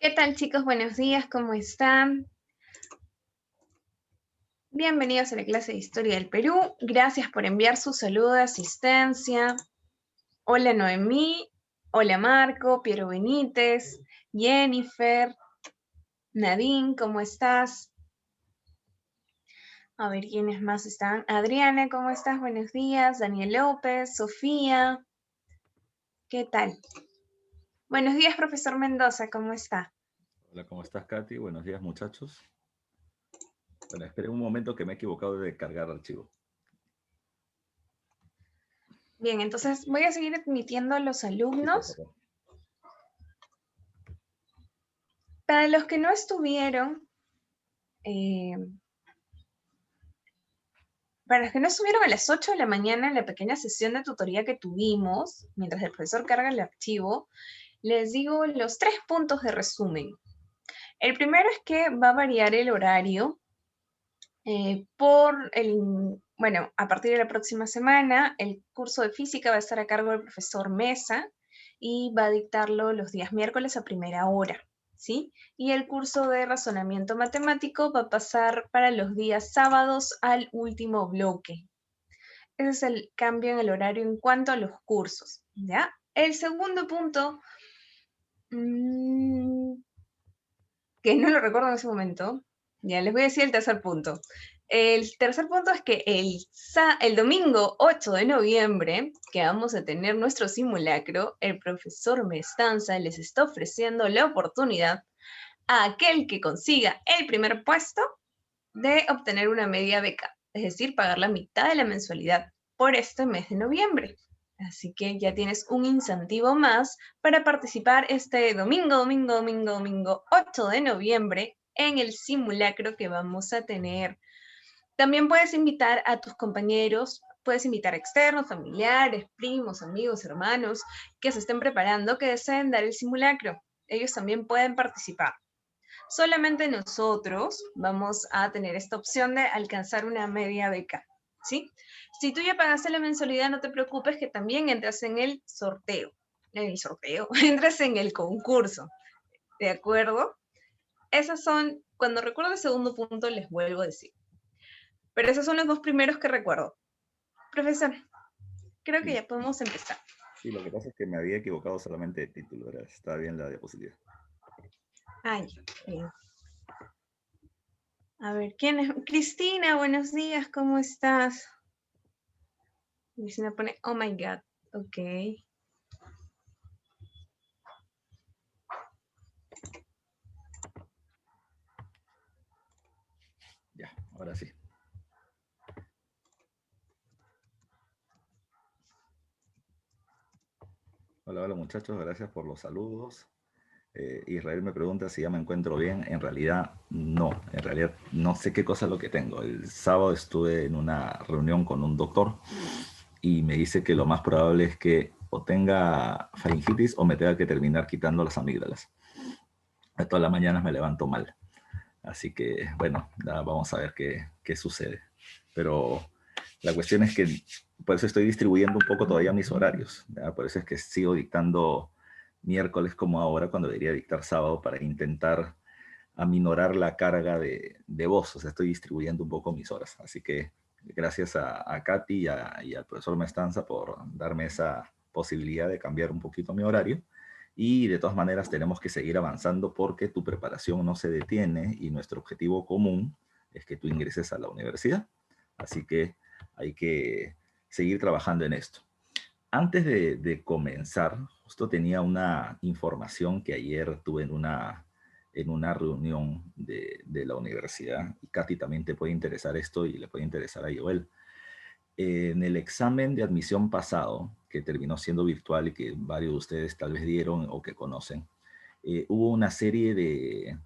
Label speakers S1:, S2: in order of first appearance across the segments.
S1: ¿Qué tal, chicos? Buenos días, ¿cómo están? Bienvenidos a la clase de Historia del Perú. Gracias por enviar su saludo de asistencia. Hola Noemí, hola Marco, Piero Benítez, Jennifer, Nadine, ¿cómo estás? A ver quiénes más están. Adriana, ¿cómo estás? Buenos días. Daniel López, Sofía, ¿qué tal? Buenos días, profesor Mendoza, ¿cómo está?
S2: Hola, ¿cómo estás, Katy? Buenos días, muchachos. Bueno, esperé un momento que me he equivocado de cargar archivo.
S1: Bien, entonces voy a seguir admitiendo a los
S2: Sí, por
S1: alumnos.
S2: favor.
S1: Para los que no estuvieron, eh, para los que no estuvieron a las 8 de la mañana en la pequeña sesión de tutoría que tuvimos, mientras el profesor carga el archivo, les digo los 3 puntos de resumen. El primero es que va a variar el horario bueno, a partir de la próxima semana, el curso de física va a estar a cargo del profesor Mesa y va a dictarlo los días miércoles a primera hora, ¿sí? Y el curso de razonamiento matemático va a pasar para los días sábados al último bloque. Ese es el cambio en el horario en cuanto a los cursos, ¿ya? El segundo punto, que no lo recuerdo en ese momento, ya les voy a decir el tercer punto. El tercer punto es que el domingo 8 de noviembre, que vamos a tener nuestro simulacro, el profesor Mestanza les está ofreciendo la oportunidad a aquel que consiga el primer puesto de obtener una media beca, es decir, pagar la mitad de la mensualidad por este mes de noviembre. Así que ya tienes un incentivo más para participar este domingo 8 de noviembre en el simulacro que vamos a tener. También puedes invitar a tus compañeros, puedes invitar a externos, familiares, primos, amigos, hermanos que se estén preparando, que deseen dar el simulacro. Ellos también pueden participar. Solamente nosotros vamos a tener esta opción de alcanzar una media beca, ¿sí? Si tú ya pagaste la mensualidad, no te preocupes que también entras entras en el concurso, ¿de acuerdo? Esas son, cuando recuerdo el segundo punto les vuelvo a decir, pero esos son los dos primeros que recuerdo. Profesor, creo que
S2: Sí,
S1: ya podemos empezar.
S2: sí, lo que pasa es que me había equivocado solamente de título, estaba bien la diapositiva.
S1: Ay, bien. A ver, ¿quién es? Cristina, buenos días, ¿cómo estás? Cristina pone, oh my God, ok.
S2: Ya, ahora sí. Hola, hola, muchachos, gracias por los saludos. Israel me pregunta si ya me encuentro bien. En realidad, no sé qué cosa es lo que tengo. El sábado estuve en una reunión con un doctor y me dice que lo más probable es que o tenga faringitis o me tenga que terminar quitando las amígdalas. A todas las mañanas me levanto mal. Así que, bueno, vamos a ver qué sucede. Pero la cuestión es que por eso estoy distribuyendo un poco todavía mis horarios. ¿Ya? Por eso es que sigo dictando miércoles como ahora, cuando debería dictar sábado, para intentar aminorar la carga de voz. O sea, estoy distribuyendo un poco mis horas. Así que gracias a Katy y al profesor Mestanza por darme esa posibilidad de cambiar un poquito mi horario. Y de todas maneras tenemos que seguir avanzando porque tu preparación no se detiene y nuestro objetivo común es que tú ingreses a la universidad. Así que hay que seguir trabajando en esto. Antes de comenzar, justo tenía una información que ayer tuve en una reunión de la universidad, y Katy también te puede interesar esto y le puede interesar a Joel. En el examen de admisión pasado, que terminó siendo virtual y que varios de ustedes tal vez dieron o que conocen, hubo una serie de,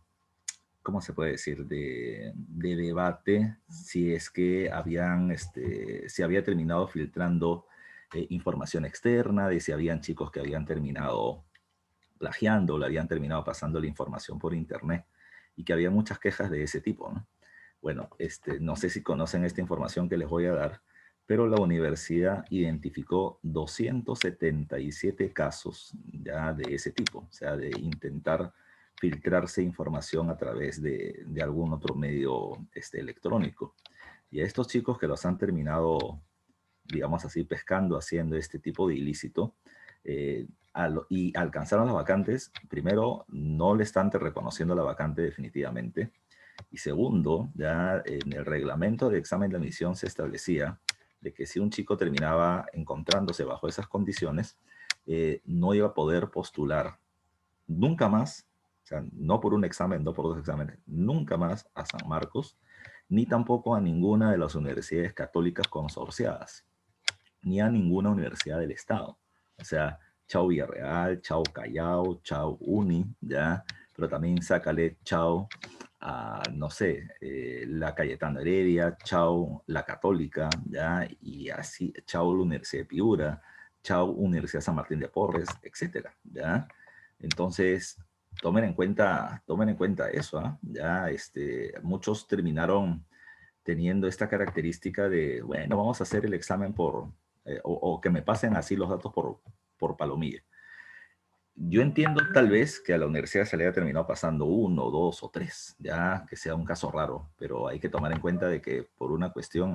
S2: ¿cómo se puede decir?, de debate si es que se había terminado filtrando información externa, de si habían chicos que habían terminado plagiando o le habían terminado pasando la información por internet y que había muchas quejas de ese tipo, ¿no? Bueno, no sé si conocen esta información que les voy a dar, pero la universidad identificó 277 casos ya de ese tipo, o sea, de intentar filtrarse información a través de algún otro medio electrónico. Y a estos chicos que los han terminado, digamos así, pescando, haciendo este tipo de ilícito, y alcanzaron las vacantes, primero, no le están reconociendo la vacante definitivamente, y segundo, ya en el reglamento de examen de admisión se establecía de que si un chico terminaba encontrándose bajo esas condiciones, no iba a poder postular nunca más, o sea, no por un examen, no por dos exámenes, nunca más a San Marcos, ni tampoco a ninguna de las universidades católicas consorciadas, ni a ninguna universidad del Estado. O sea, chao Villarreal, chao Callao, chao Uni, ¿ya? Pero también sácale chao a, no sé, la Cayetana Heredia, chao la Católica, ¿ya? Y así, chao la Universidad de Piura, chao Universidad San Martín de Porres, etcétera, ¿ya? Entonces, tomen en cuenta eso, ¿ah? Ya, muchos terminaron teniendo esta característica de, bueno, vamos a hacer el examen o que me pasen así los datos por palomilla. Yo entiendo tal vez que a la universidad se le haya terminado pasando uno, dos o tres, ya que sea un caso raro, pero hay que tomar en cuenta de que por una cuestión,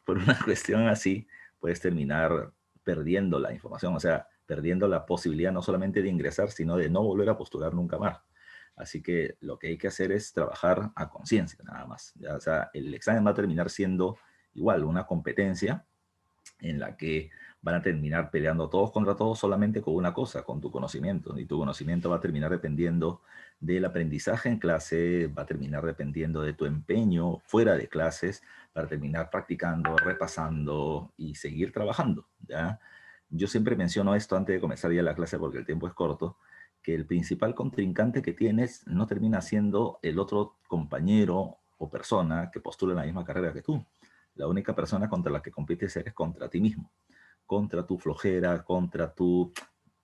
S2: por una cuestión así, puedes terminar perdiendo la información, o sea, perdiendo la posibilidad no solamente de ingresar, sino de no volver a postular nunca más. Así que lo que hay que hacer es trabajar a conciencia, nada más. ¿Ya? O sea, el examen va a terminar siendo igual una competencia en la que van a terminar peleando todos contra todos solamente con una cosa, con tu conocimiento. Y tu conocimiento va a terminar dependiendo del aprendizaje en clase, va a terminar dependiendo de tu empeño fuera de clases, para terminar practicando, repasando y seguir trabajando, ¿ya? Yo siempre menciono esto antes de comenzar ya la clase porque el tiempo es corto, que el principal contrincante que tienes no termina siendo el otro compañero o persona que postula en la misma carrera que tú. La única persona contra la que compites eres contra ti mismo, contra tu flojera, contra tu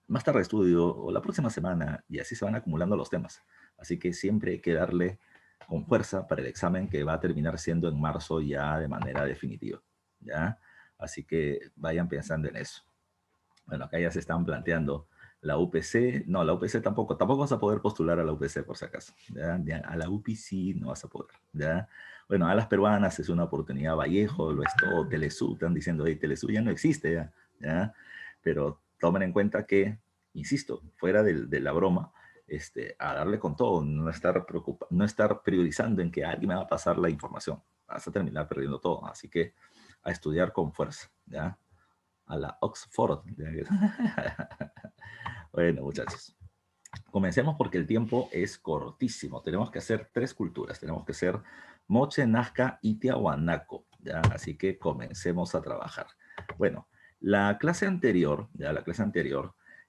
S2: más tarde estudio o la próxima semana, y así se van acumulando los temas. Así que siempre hay que darle con fuerza para el examen que va a terminar siendo en marzo ya de manera definitiva, ¿ya? Así que vayan pensando en eso. Bueno, acá ya se están planteando la UPC. No, la UPC tampoco vas a poder postular a la UPC por si acaso. ¿Ya? Ya, a la UPC no vas a poder. ¿Ya? Bueno, a las peruanas es una oportunidad. Vallejo, lo es todo. Telesub, están diciendo, hey, Telesub ya no existe. ¿Ya? ¿Ya? Pero tomen en cuenta que, insisto, fuera de la broma, a darle con todo, no estar priorizando en que alguien me va a pasar la información. Vas a terminar perdiendo todo. Así que a estudiar con fuerza. ¿Ya? A la Oxford. Bueno, muchachos, comencemos porque el tiempo es cortísimo. Tenemos que hacer tres culturas. Tenemos que hacer Moche, Nazca y Tiahuanaco. ¿Ya? Así que comencemos a trabajar. Bueno, la clase anterior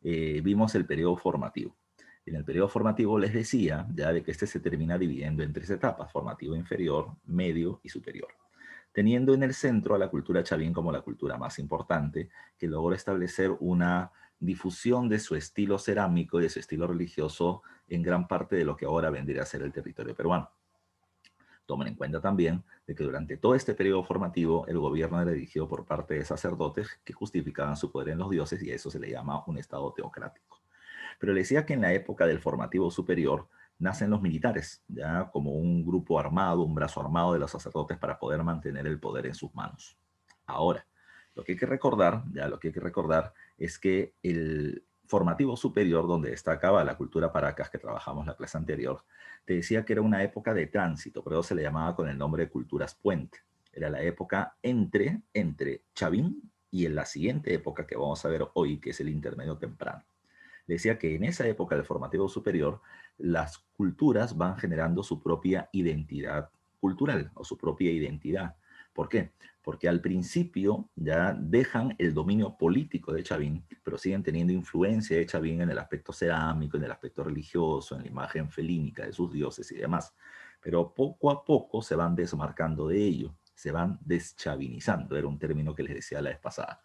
S2: vimos el periodo formativo. En el periodo formativo les decía ya de que este se termina dividiendo en tres etapas: formativo inferior, medio y superior, teniendo en el centro a la cultura chavín como la cultura más importante, que logró establecer una difusión de su estilo cerámico y de su estilo religioso en gran parte de lo que ahora vendría a ser el territorio peruano. Tomen en cuenta también de que durante todo este periodo formativo el gobierno era dirigido por parte de sacerdotes que justificaban su poder en los dioses, y a eso se le llama un estado teocrático. Pero le decía que en la época del formativo superior nacen los militares, ya como un grupo armado, un brazo armado de los sacerdotes para poder mantener el poder en sus manos. Ahora, lo que hay que recordar es que el formativo superior, donde destacaba la cultura Paracas que trabajamos la clase anterior, te decía que era una época de tránsito, pero se le llamaba con el nombre de culturas puente. Era la época entre Chavín y en la siguiente época que vamos a ver hoy, que es el intermedio temprano. Decía que en esa época del formativo superior, las culturas van generando su propia identidad cultural o su propia identidad. ¿Por qué? Porque al principio ya dejan el dominio político de Chavín, pero siguen teniendo influencia de Chavín en el aspecto cerámico, en el aspecto religioso, en la imagen felínica de sus dioses y demás. Pero poco a poco se van desmarcando de ello, se van deschavinizando, era un término que les decía la vez pasada.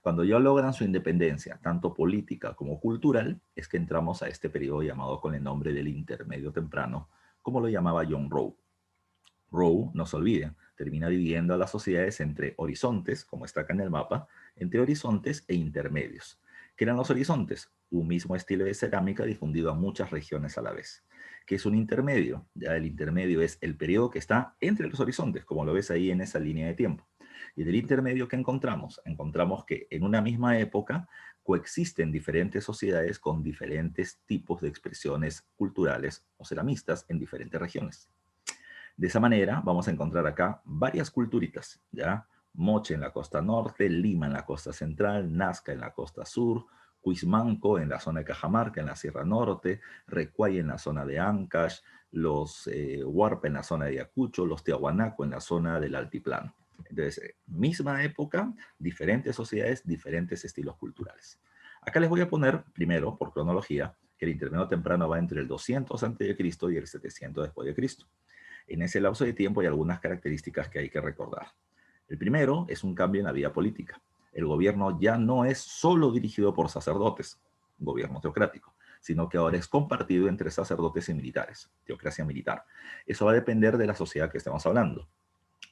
S2: Cuando ya logran su independencia, tanto política como cultural, es que entramos a este periodo llamado con el nombre del intermedio temprano, como lo llamaba John Rowe. Rowe, no se olviden, termina dividiendo a las sociedades entre horizontes, como está acá en el mapa, entre horizontes e intermedios. ¿Qué eran los horizontes? un mismo estilo de cerámica difundido a muchas regiones a la vez. ¿Qué es un intermedio? Ya el intermedio es el periodo que está entre los horizontes, como lo ves ahí en esa línea de tiempo. Y del intermedio, ¿qué encontramos? Encontramos que en una misma época coexisten diferentes sociedades con diferentes tipos de expresiones culturales o ceramistas en diferentes regiones. De esa manera vamos a encontrar acá varias culturitas, ¿ya? Moche en la costa norte, Lima en la costa central, Nazca en la costa sur, Cuismanco en la zona de Cajamarca, en la Sierra Norte, Recuay en la zona de Ancash, los Huarpa en la zona de Ayacucho, los Tiahuanaco en la zona del Altiplano. Entonces, misma época, diferentes sociedades, diferentes estilos culturales. Acá les voy a poner, primero, por cronología, que el intermedio temprano va entre el 200 a.C. y el 700 después de Cristo. En ese lapso de tiempo hay algunas características que hay que recordar. El primero es un cambio en la vida política. El gobierno ya no es solo dirigido por sacerdotes, gobierno teocrático, sino que ahora es compartido entre sacerdotes y militares, teocracia militar. Eso va a depender de la sociedad que estemos hablando.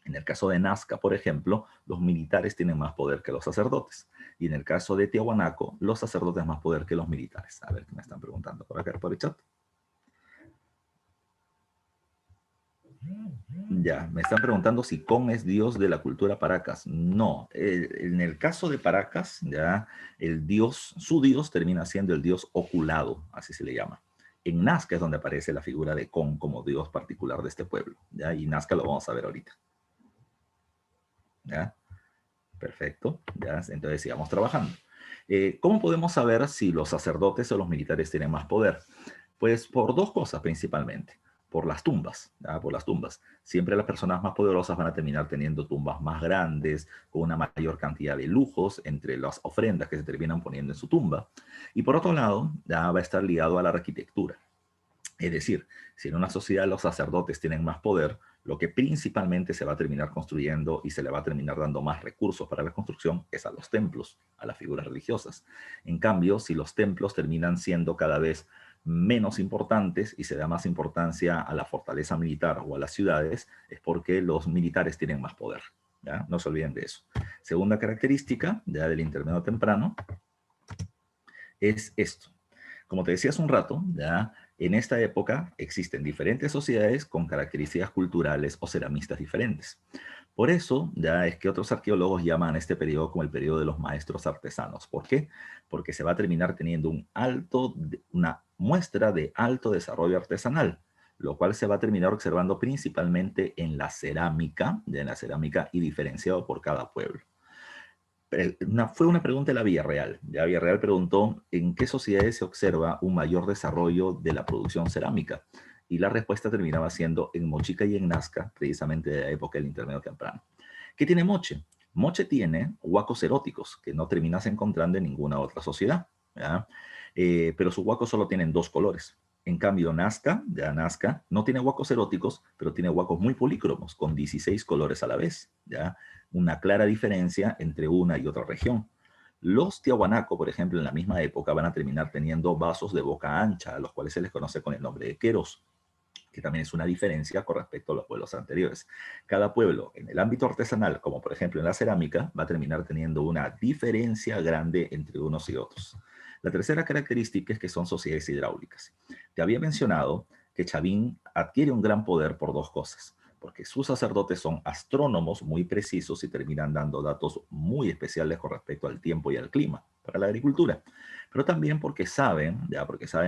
S2: En el caso de Nazca, por ejemplo, los militares tienen más poder que los sacerdotes. Y en el caso de Tiahuanaco, los sacerdotes más poder que los militares. A ver qué me están preguntando por acá, por el chat. Ya, me están preguntando si Con es dios de la cultura Paracas. No, en el caso de Paracas, ya, el dios, su dios termina siendo el dios oculado, así se le llama. En Nazca es donde aparece la figura de Con como dios particular de este pueblo, ya, y Nazca lo vamos a ver ahorita. Ya, perfecto, ya, entonces sigamos trabajando. ¿Cómo podemos saber si los sacerdotes o los militares tienen más poder? Pues por dos cosas principalmente. Por las tumbas, ¿ya? Por las tumbas. Siempre las personas más poderosas van a terminar teniendo tumbas más grandes, con una mayor cantidad de lujos entre las ofrendas que se terminan poniendo en su tumba. Y por otro lado, ya va a estar ligado a la arquitectura. Es decir, si en una sociedad los sacerdotes tienen más poder, lo que principalmente se va a terminar construyendo y se le va a terminar dando más recursos para la construcción es a los templos, a las figuras religiosas. En cambio, si los templos terminan siendo cada vez menos importantes y se da más importancia a la fortaleza militar o a las ciudades, es porque los militares tienen más poder. ¿Ya? No se olviden de eso. Segunda característica ya del intermedio temprano es esto. Como te decía hace un rato, ya en esta época existen diferentes sociedades con características culturales o ceramistas diferentes. Por eso, ya es que otros arqueólogos llaman a este periodo como el periodo de los maestros artesanos. ¿Por qué? Porque se va a terminar teniendo una muestra de alto desarrollo artesanal, lo cual se va a terminar observando principalmente en la cerámica, ya en la cerámica y diferenciado por cada pueblo. Fue una pregunta de la Villarreal. Ya Villarreal preguntó en qué sociedades se observa un mayor desarrollo de la producción cerámica. Y la respuesta terminaba siendo en Mochica y en Nazca, precisamente de la época del intermedio temprano. ¿Qué tiene Moche? Moche tiene huacos eróticos que no terminas encontrando en ninguna otra sociedad. ¿Ya? Pero sus huacos solo tienen dos colores. En cambio, Nazca, ya Nazca, no tiene huacos eróticos, pero tiene huacos muy polícromos, con 16 colores a la vez. ¿Ya? Una clara diferencia entre una y otra región. Los Tiahuanaco, por ejemplo, en la misma época van a terminar teniendo vasos de boca ancha, a los cuales se les conoce con el nombre de queros, que también es una diferencia con respecto a los pueblos anteriores. Cada pueblo, en el ámbito artesanal, como por ejemplo en la cerámica, va a terminar teniendo una diferencia grande entre unos y otros. La tercera característica es que son sociedades hidráulicas. Te había mencionado que Chavín adquiere un gran poder por dos cosas, porque sus sacerdotes son astrónomos muy precisos y terminan dando datos muy especiales con respecto al tiempo y al clima para la agricultura, pero también porque saben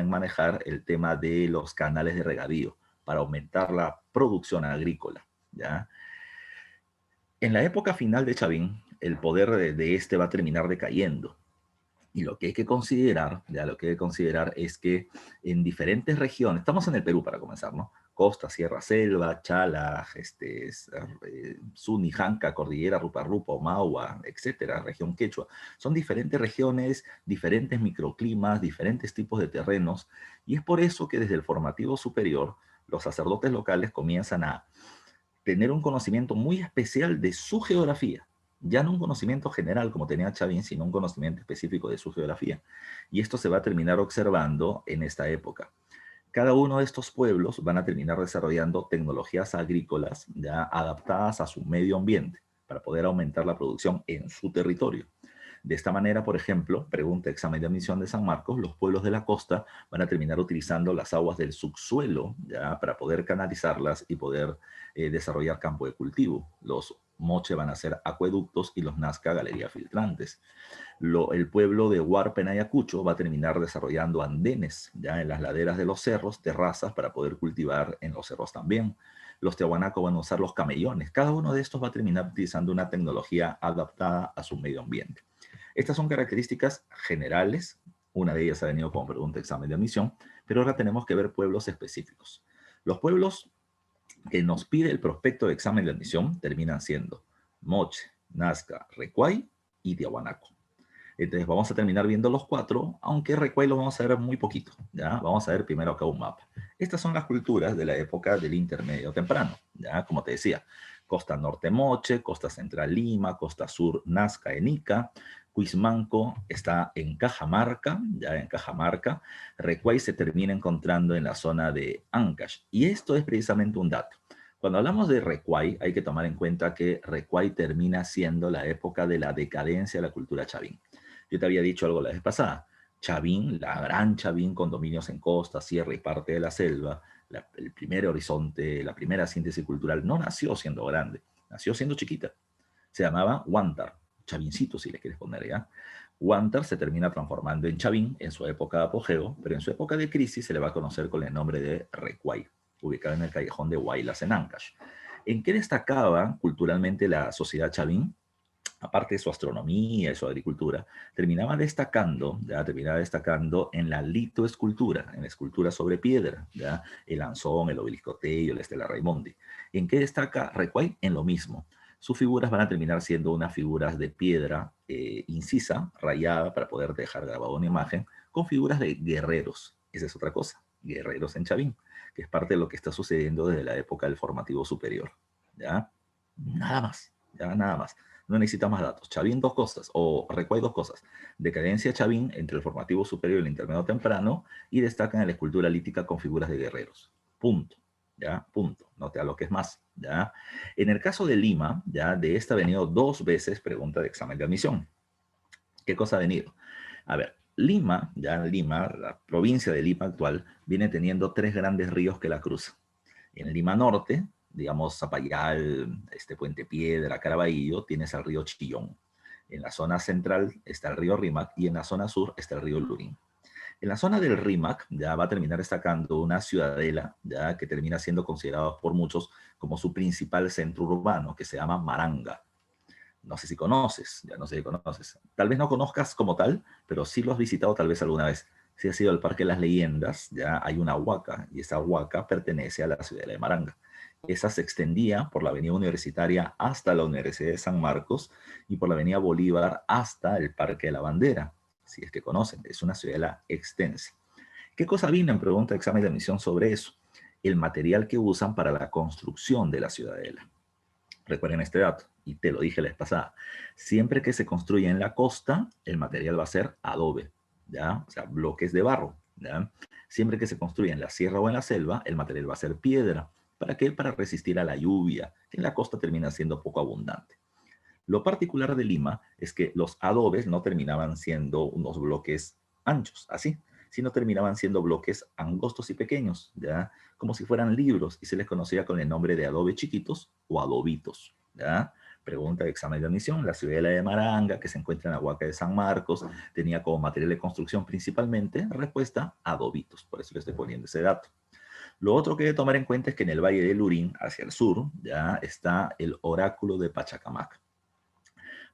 S2: manejar el tema de los canales de regadío para aumentar la producción agrícola, ¿ya? En la época final de Chavín, el poder de este va a terminar decayendo. Y lo que hay que considerar, ya lo que hay que considerar es que en diferentes regiones, estamos en el Perú para comenzar, ¿no? Costa, Sierra, Selva, Chala, Sunijanca, Cordillera, Rupa-Rupa, Maua, etcétera, región Quechua. Son diferentes regiones, diferentes microclimas, diferentes tipos de terrenos, y es por eso que desde el formativo superior, los sacerdotes locales comienzan a tener un conocimiento muy especial de su geografía. Ya no un conocimiento general como tenía Chavín, sino un conocimiento específico de su geografía. Y esto se va a terminar observando en esta época. Cada uno de estos pueblos van a terminar desarrollando tecnologías agrícolas ya adaptadas a su medio ambiente para poder aumentar la producción en su territorio. De esta manera, por ejemplo, pregunta examen de admisión de San Marcos, los pueblos de la costa van a terminar utilizando las aguas del subsuelo ya para poder canalizarlas y poder desarrollar campo de cultivo. Los moche van a ser acueductos y los nazca galerías filtrantes. El pueblo de Huarpe en Ayacucho va a terminar desarrollando andenes ya en las laderas de los cerros, terrazas para poder cultivar en los cerros también. Los tiahuanaco van a usar los camellones. Cada uno de estos va a terminar utilizando una tecnología adaptada a su medio ambiente. Estas son características generales. Una de ellas ha venido como pregunta de examen de admisión, pero ahora tenemos que ver pueblos específicos. Los pueblos que nos pide el prospecto de examen de admisión terminan siendo Moche, Nazca, Recuay y Tiahuanaco. Entonces vamos a terminar viendo los 4, aunque Recuay lo vamos a ver muy poquito. ¿ya? Vamos a ver primero acá un mapa. Estas son las culturas de la época del intermedio temprano. ¿ya? Como te decía, costa norte Moche, costa central Lima, costa sur Nazca en Ica, Cuismanco está en Cajamarca, ya en Cajamarca. Recuay se termina encontrando en la zona de Ancash. Y esto es precisamente un dato. Cuando hablamos de Recuay, hay que tomar en cuenta que Recuay termina siendo la época de la decadencia de la cultura chavín. Yo te había dicho algo la vez pasada. Chavín, la gran Chavín con dominios en costa, sierra y parte de la selva, el primer horizonte, la primera síntesis cultural, no nació siendo grande, nació siendo chiquita. Se llamaba Huántar, Chavincito si le quieres poner ya. Huántar se termina transformando en Chavín en su época de apogeo, pero en su época de crisis se le va a conocer con el nombre de Recuay, ubicado en el callejón de Huaylas en Ancash. ¿En qué destacaba culturalmente la sociedad chavín? Aparte de su astronomía y su agricultura, terminaba destacando en la litoescultura, en la escultura sobre piedra, ¿ya? El Anzón, el Obelisco Tello, la Estela Raimondi. ¿En qué destaca Recuay? En lo mismo. Sus figuras van a terminar siendo unas figuras de piedra incisa, rayada, para poder dejar grabado una imagen, con figuras de guerreros. Esa es otra cosa, guerreros en Chavín, que es parte de lo que está sucediendo desde la época del formativo superior. ¿Ya? Nada más, ya nada más. No necesita más datos. Chavín, 2 cosas, o Recuay, 2 cosas. Decadencia Chavín entre el formativo superior y el intermedio temprano, y destacan en la escultura lítica con figuras de guerreros. Punto. ¿Ya? Punto. No te lo que es más. ¿Ya? En el caso de Lima, ya de esta ha venido 2 veces pregunta de examen de admisión. ¿Qué cosa ha venido? A ver, Lima, la provincia de Lima actual, viene teniendo 3 grandes ríos que la cruzan. En Lima Norte, digamos, Zapayal, Puente Piedra, Caraballo, tienes al río Chillón. En la zona central está el río Rímac y en la zona sur está el río Lurín. En la zona del Rímac ya va a terminar destacando una ciudadela ya que termina siendo considerada por muchos como su principal centro urbano, que se llama Maranga. No sé si conoces, ya no sé si conoces. Tal vez no conozcas como tal, pero sí lo has visitado tal vez alguna vez. Si has ido al Parque de las Leyendas, ya hay una huaca, y esa huaca pertenece a la ciudad de Maranga. Esa se extendía por la avenida Universitaria hasta la Universidad de San Marcos y por la avenida Bolívar hasta el Parque de la Bandera, si es que conocen. Es una ciudadela extensa. ¿Qué cosa vino en pregunta de examen de admisión sobre eso? El material que usan para la construcción de la ciudadela. Recuerden este dato, y te lo dije la vez pasada. Siempre que se construye en la costa, el material va a ser adobe, ¿ya? O sea, bloques de barro, ¿ya? Siempre que se construye en la sierra o en la selva, el material va a ser piedra. ¿Para qué? Para resistir a la lluvia, que en la costa termina siendo poco abundante. Lo particular de Lima es que los adobes no terminaban siendo unos bloques anchos, así, sino terminaban siendo bloques angostos y pequeños, ¿ya? Como si fueran libros, y se les conocía con el nombre de adobe chiquitos o adobitos, ¿ya? Pregunta de examen de admisión, la ciudadela de Maranga, que se encuentra en la Huaca de San Marcos, tenía como material de construcción principalmente, respuesta, adobitos, por eso le estoy poniendo ese dato. Lo otro que hay que tomar en cuenta es que en el Valle del Lurín, hacia el sur, ya está el oráculo de Pachacamac.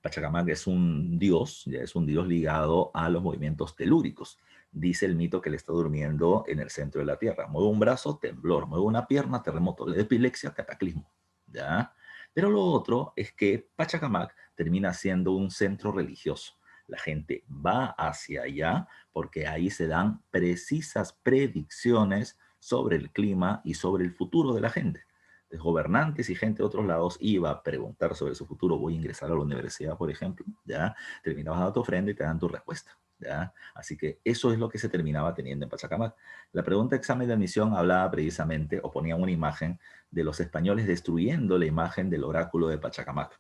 S2: Pachacamac es un dios, ya es un dios ligado a los movimientos telúricos. Dice el mito que él está durmiendo en el centro de la Tierra. Mueve un brazo, temblor. Mueve una pierna, terremoto. Le da epilepsia, cataclismo. ¿Ya? Pero lo otro es que Pachacamac termina siendo un centro religioso. La gente va hacia allá porque ahí se dan precisas predicciones sobre el clima y sobre el futuro de la gente. Gobernantes y gente de otros lados iba a preguntar sobre su futuro. Voy a ingresar a la universidad, por ejemplo, ¿ya? Terminabas dando tu ofrenda y te dan tu respuesta, ¿ya? Así que eso es lo que se terminaba teniendo en Pachacamac. La pregunta de examen de admisión hablaba precisamente, o ponía una imagen de los españoles destruyendo la imagen del oráculo de Pachacamac.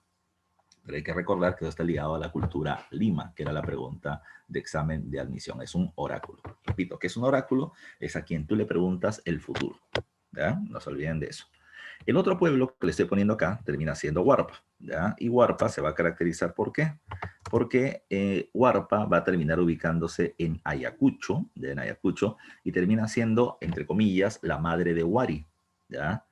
S2: Pero hay que recordar que eso está ligado a la cultura Lima, que era la pregunta de examen de admisión. Es un oráculo. Repito, ¿qué es un oráculo? Es a quien tú le preguntas el futuro. ¿Ya? No se olviden de eso. El otro pueblo que le estoy poniendo acá termina siendo Huarpa, ¿ya? Y Huarpa se va a caracterizar ¿por qué? Porque Huarpa va a terminar ubicándose en Ayacucho, ¿ya? En Ayacucho, y termina siendo, entre comillas, la madre de Huari, ¿ya?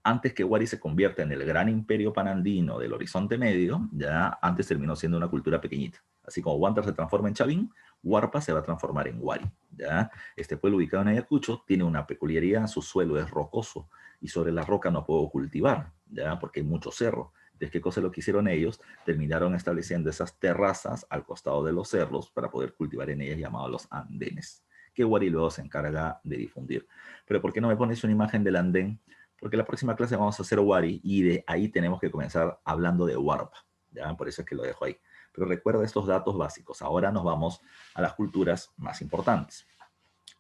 S2: Antes que Huari se convierta en el gran imperio panandino del Horizonte Medio, ya antes terminó siendo una cultura pequeñita. Así como Huántar se transforma en Chavín, Huarpa se va a transformar en Huari. ¿Ya? Este pueblo ubicado en Ayacucho tiene una peculiaridad, su suelo es rocoso y sobre la roca no puedo cultivar, ¿ya? Porque hay mucho cerro. Entonces, ¿qué cosa lo que hicieron ellos? Terminaron estableciendo esas terrazas al costado de los cerros para poder cultivar en ellas, llamados los andenes, que Huari luego se encarga de difundir. Pero ¿por qué no me pones una imagen del andén? Porque la próxima clase vamos a hacer Wari y de ahí tenemos que comenzar hablando de Warpa, ¿ya? Por eso es que lo dejo ahí. Pero recuerda estos datos básicos. Ahora nos vamos a las culturas más importantes.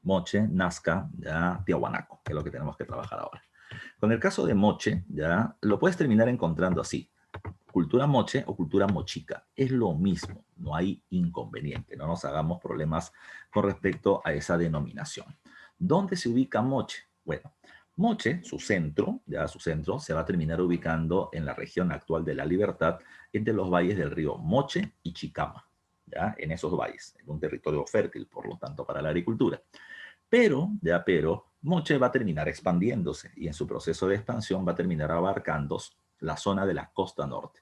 S2: Moche, Nazca, ya, Tiahuanaco, que es lo que tenemos que trabajar ahora. Con el caso de Moche, ya, lo puedes terminar encontrando así. Cultura Moche o cultura Mochica. Es lo mismo, no hay inconveniente, no nos hagamos problemas con respecto a esa denominación. ¿Dónde se ubica Moche? Bueno, Moche, su centro, ya su centro, se va a terminar ubicando en la región actual de La Libertad, entre los valles del río Moche y Chicama, ya en esos valles, en un territorio fértil, por lo tanto, para la agricultura. Pero Moche va a terminar expandiéndose y en su proceso de expansión va a terminar abarcando la zona de la costa norte.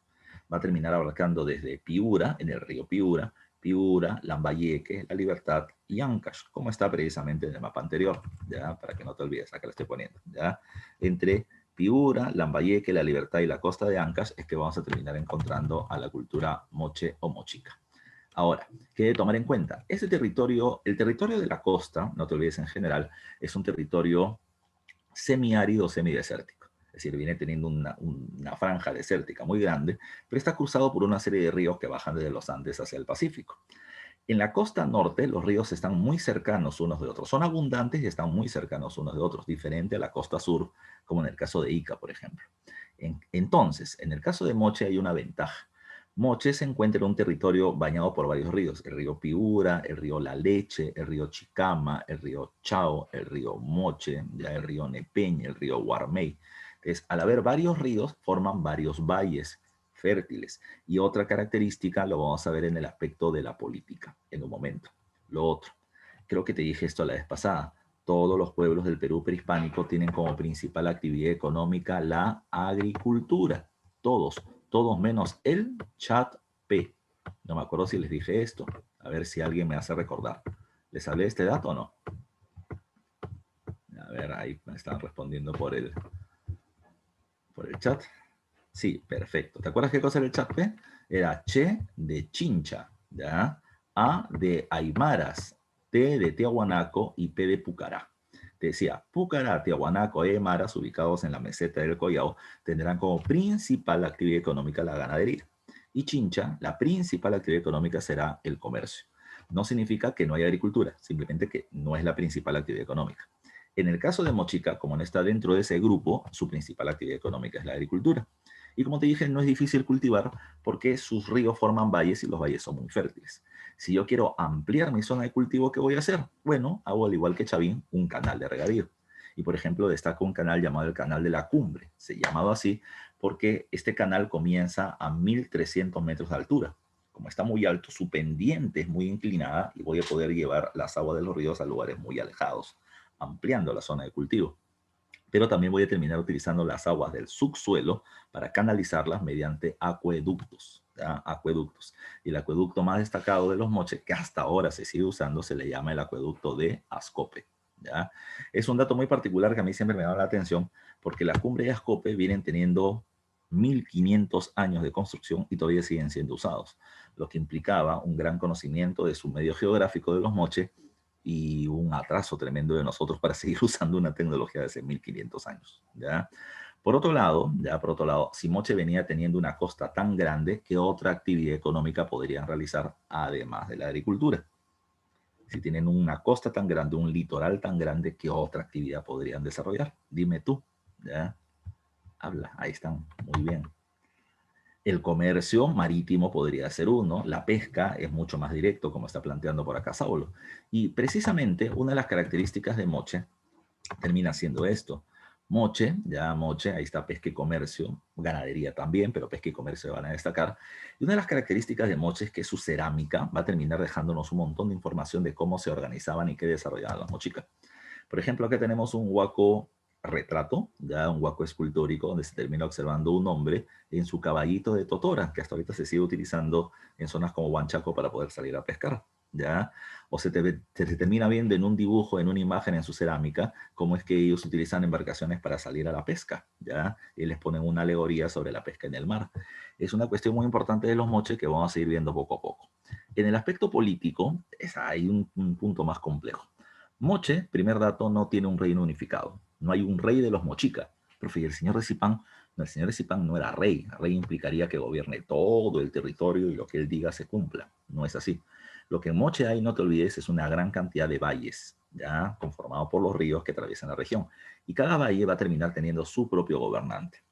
S2: Va a terminar abarcando desde Piura, en el río Piura, Piura, Lambayeque, La Libertad y Ancash, como está precisamente en el mapa anterior, ya, para que no te olvides, acá lo estoy poniendo, ya. Entre Piura, Lambayeque, La Libertad y la costa de Ancash es que vamos a terminar encontrando a la cultura moche o mochica. Ahora, ¿qué debe tomar en cuenta? Ese territorio, el territorio de la costa, no te olvides en general, es un territorio semiárido, semidesértico. Es decir, viene teniendo una franja desértica muy grande, pero está cruzado por una serie de ríos que bajan desde los Andes hacia el Pacífico. En la costa norte, los ríos están muy cercanos unos de otros. Son abundantes y están muy cercanos unos de otros, diferente a la costa sur, como en el caso de Ica, por ejemplo. Entonces, en el caso de Moche hay una ventaja. Moche se encuentra en un territorio bañado por varios ríos, el río Piura, el río La Leche, el río Chicama, el río Chao, el río Moche, ya el río Nepeña, el río Guarmey. Entonces, al haber varios ríos, forman varios valles fértiles. Y otra característica lo vamos a ver en el aspecto de la política, en un momento. Lo otro, creo que te dije esto la vez pasada, todos los pueblos del Perú prehispánico tienen como principal actividad económica la agricultura. Todos menos el Chat P. No me acuerdo si les dije esto. A ver si alguien me hace recordar. ¿Les hablé de este dato o no? A ver, ahí me están respondiendo por el chat. Sí, perfecto. ¿Te acuerdas qué cosa era el chat P? Era Che de Chincha, ¿ya? A de Aymaras, T de Tiahuanaco y P de Pucará. Te decía, Pucará, Tiahuanaco y Aymaras, ubicados en la meseta del Collao, tendrán como principal actividad económica la ganadería. Y Chincha, la principal actividad económica será el comercio. No significa que no haya agricultura, simplemente que no es la principal actividad económica. En el caso de Mochica, como no está dentro de ese grupo, su principal actividad económica es la agricultura. Y como te dije, no es difícil cultivar porque sus ríos forman valles y los valles son muy fértiles. Si yo quiero ampliar mi zona de cultivo, ¿qué voy a hacer? Bueno, hago al igual que Chavín un canal de regadío. Y por ejemplo, destaco un canal llamado el Canal de la Cumbre. Se ha llamado así porque este canal comienza a 1300 metros de altura. Como está muy alto, su pendiente es muy inclinada y voy a poder llevar las aguas de los ríos a lugares muy alejados, ampliando la zona de cultivo. Pero también voy a terminar utilizando las aguas del subsuelo para canalizarlas mediante acueductos, ¿ya? Acueductos. Y el acueducto más destacado de los moches, que hasta ahora se sigue usando, se le llama el acueducto de Ascope, ¿ya? Es un dato muy particular que a mí siempre me da la atención, porque la cumbre de Ascope vienen teniendo 1500 años de construcción y todavía siguen siendo usados, lo que implicaba un gran conocimiento de su medio geográfico de los moches y un atraso tremendo de nosotros para seguir usando una tecnología de hace 1500 años, ¿ya? Por otro lado, si Moche venía teniendo una costa tan grande, ¿qué otra actividad económica podrían realizar además de la agricultura? Si tienen una costa tan grande, un litoral tan grande, ¿qué otra actividad podrían desarrollar? Dime tú, ¿ya? Habla, ahí están, muy bien. El comercio marítimo podría ser uno, la pesca es mucho más directo, como está planteando por acá Saulo. Y precisamente una de las características de Moche termina siendo esto. Moche, ya Moche, ahí está pesca y comercio, ganadería también, pero pesca y comercio van a destacar. Y una de las características de Moche es que su cerámica va a terminar dejándonos un montón de información de cómo se organizaban y qué desarrollaban las mochicas. Por ejemplo, aquí tenemos un huaco retrato, ya un huaco escultórico, donde se termina observando un hombre en su caballito de totora, que hasta ahorita se sigue utilizando en zonas como Huanchaco para poder salir a pescar. ¿Ya? O se termina viendo en un dibujo, en una imagen en su cerámica, cómo es que ellos utilizan embarcaciones para salir a la pesca, ¿ya? Y les ponen una alegoría sobre la pesca en el mar. Es una cuestión muy importante de los moches que vamos a ir viendo poco a poco. En el aspecto político, hay un punto más complejo. Moche, primer dato, no tiene un reino unificado. No hay un rey de los mochicas. Pero fíjate, el señor de Zipán no era rey. Rey implicaría que gobierne todo el territorio y lo que él diga se cumpla. No es así. Lo que en Moche hay, no te olvides, es una gran cantidad de valles, ya conformados por los ríos que atraviesan la región. Y cada valle va a terminar teniendo su propio gobernante.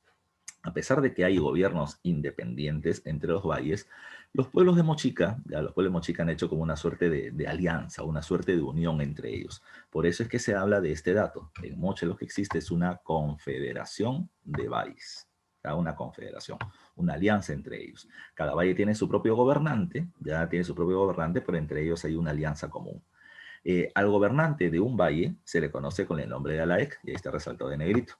S2: A pesar de que hay gobiernos independientes entre los valles, los pueblos de Mochica, ya los pueblos de Mochica han hecho como una suerte de alianza, una suerte de unión entre ellos. Por eso es que se habla de este dato. En Moche lo que existe es una confederación de valles, ya una confederación, una alianza entre ellos. Cada valle tiene su propio gobernante, ya tiene su propio gobernante, pero entre ellos hay una alianza común. Al gobernante de un valle se le conoce con el nombre de Alaec, y ahí está resaltado de negrito.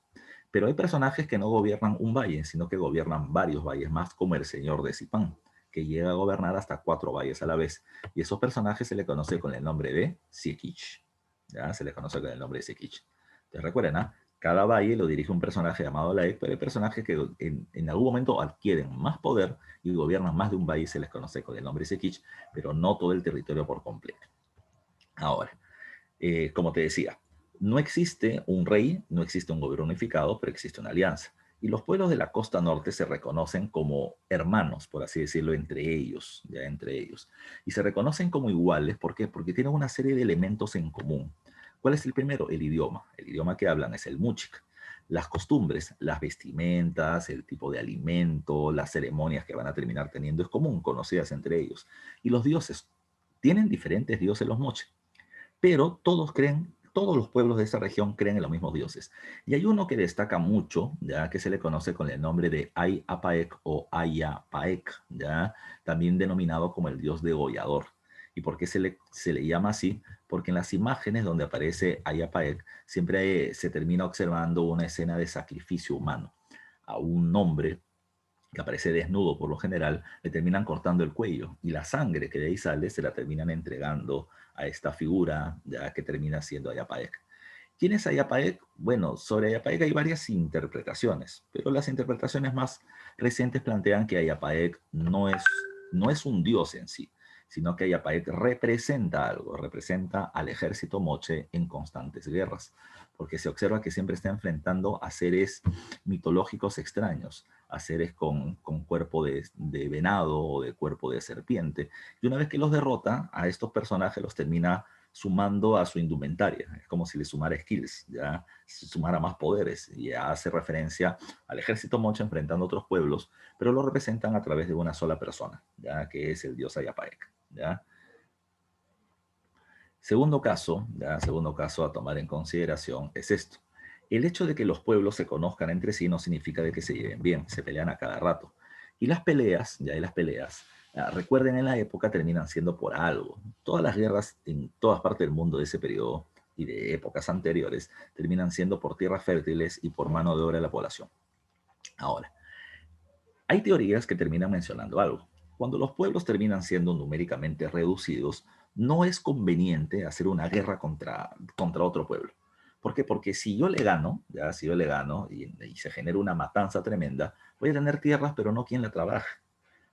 S2: Pero hay personajes que no gobiernan un valle, sino que gobiernan varios valles más, como el señor de Zipán, que llega a gobernar hasta 4 valles a la vez. Y esos personajes se le conoce con el nombre de Siekich. ¿Ya? Se le conoce con el nombre de Siekich. Entonces recuerden, ¿ah? Cada valle lo dirige un personaje llamado Laek, pero hay personajes que en algún momento adquieren más poder y gobiernan más de un valle, se les conoce con el nombre de Siekich, pero no todo el territorio por completo. Ahora, como te decía, no existe un rey, no existe un gobierno unificado, pero existe una alianza. Y los pueblos de la costa norte se reconocen como hermanos, por así decirlo, entre ellos, ya entre ellos. Y se reconocen como iguales, ¿por qué? Porque tienen una serie de elementos en común. ¿Cuál es el primero? El idioma. El idioma que hablan es el muchic. Las costumbres, las vestimentas, el tipo de alimento, las ceremonias que van a terminar teniendo es común, conocidas entre ellos. Y los dioses, tienen diferentes dioses los moches, pero todos los pueblos de esa región creen en los mismos dioses. Y hay uno que destaca mucho, ya que se le conoce con el nombre de Ayapaec o Ayapaec, ya también denominado como el dios degollador. ¿Y por qué se le llama así? Porque en las imágenes donde aparece Ayapaec siempre se termina observando una escena de sacrificio humano a un hombre que aparece desnudo por lo general, le terminan cortando el cuello y la sangre que de ahí sale se la terminan entregando a esta figura ya que termina siendo Ayapaec. ¿Quién es Ayapaec? Bueno, sobre Ayapaec hay varias interpretaciones, pero las interpretaciones más recientes plantean que Ayapaec no es un dios en sí, sino que Ayapaec representa algo, representa al ejército moche en constantes guerras, porque se observa que siempre está enfrentando a seres mitológicos extraños, a seres con cuerpo de venado o de cuerpo de serpiente. Y una vez que los derrota, a estos personajes los termina sumando a su indumentaria. Es como si le sumara skills, ya sumara más poderes. Y ya hace referencia al ejército mocha enfrentando a otros pueblos, pero lo representan a través de una sola persona, ya que es el dios Ayapaec. ¿Ya? Segundo caso a tomar en consideración es esto. El hecho de que los pueblos se conozcan entre sí no significa de que se lleven bien, se pelean a cada rato. Y las peleas, recuerden en la época terminan siendo por algo. Todas las guerras en todas partes del mundo de ese periodo y de épocas anteriores terminan siendo por tierras fértiles y por mano de obra de la población. Ahora, hay teorías que terminan mencionando algo. Cuando los pueblos terminan siendo numéricamente reducidos, no es conveniente hacer una guerra contra otro pueblo. ¿Por qué? Porque si yo le gano, ya si yo le gano y se genera una matanza tremenda, voy a tener tierras, pero no quien la trabaje.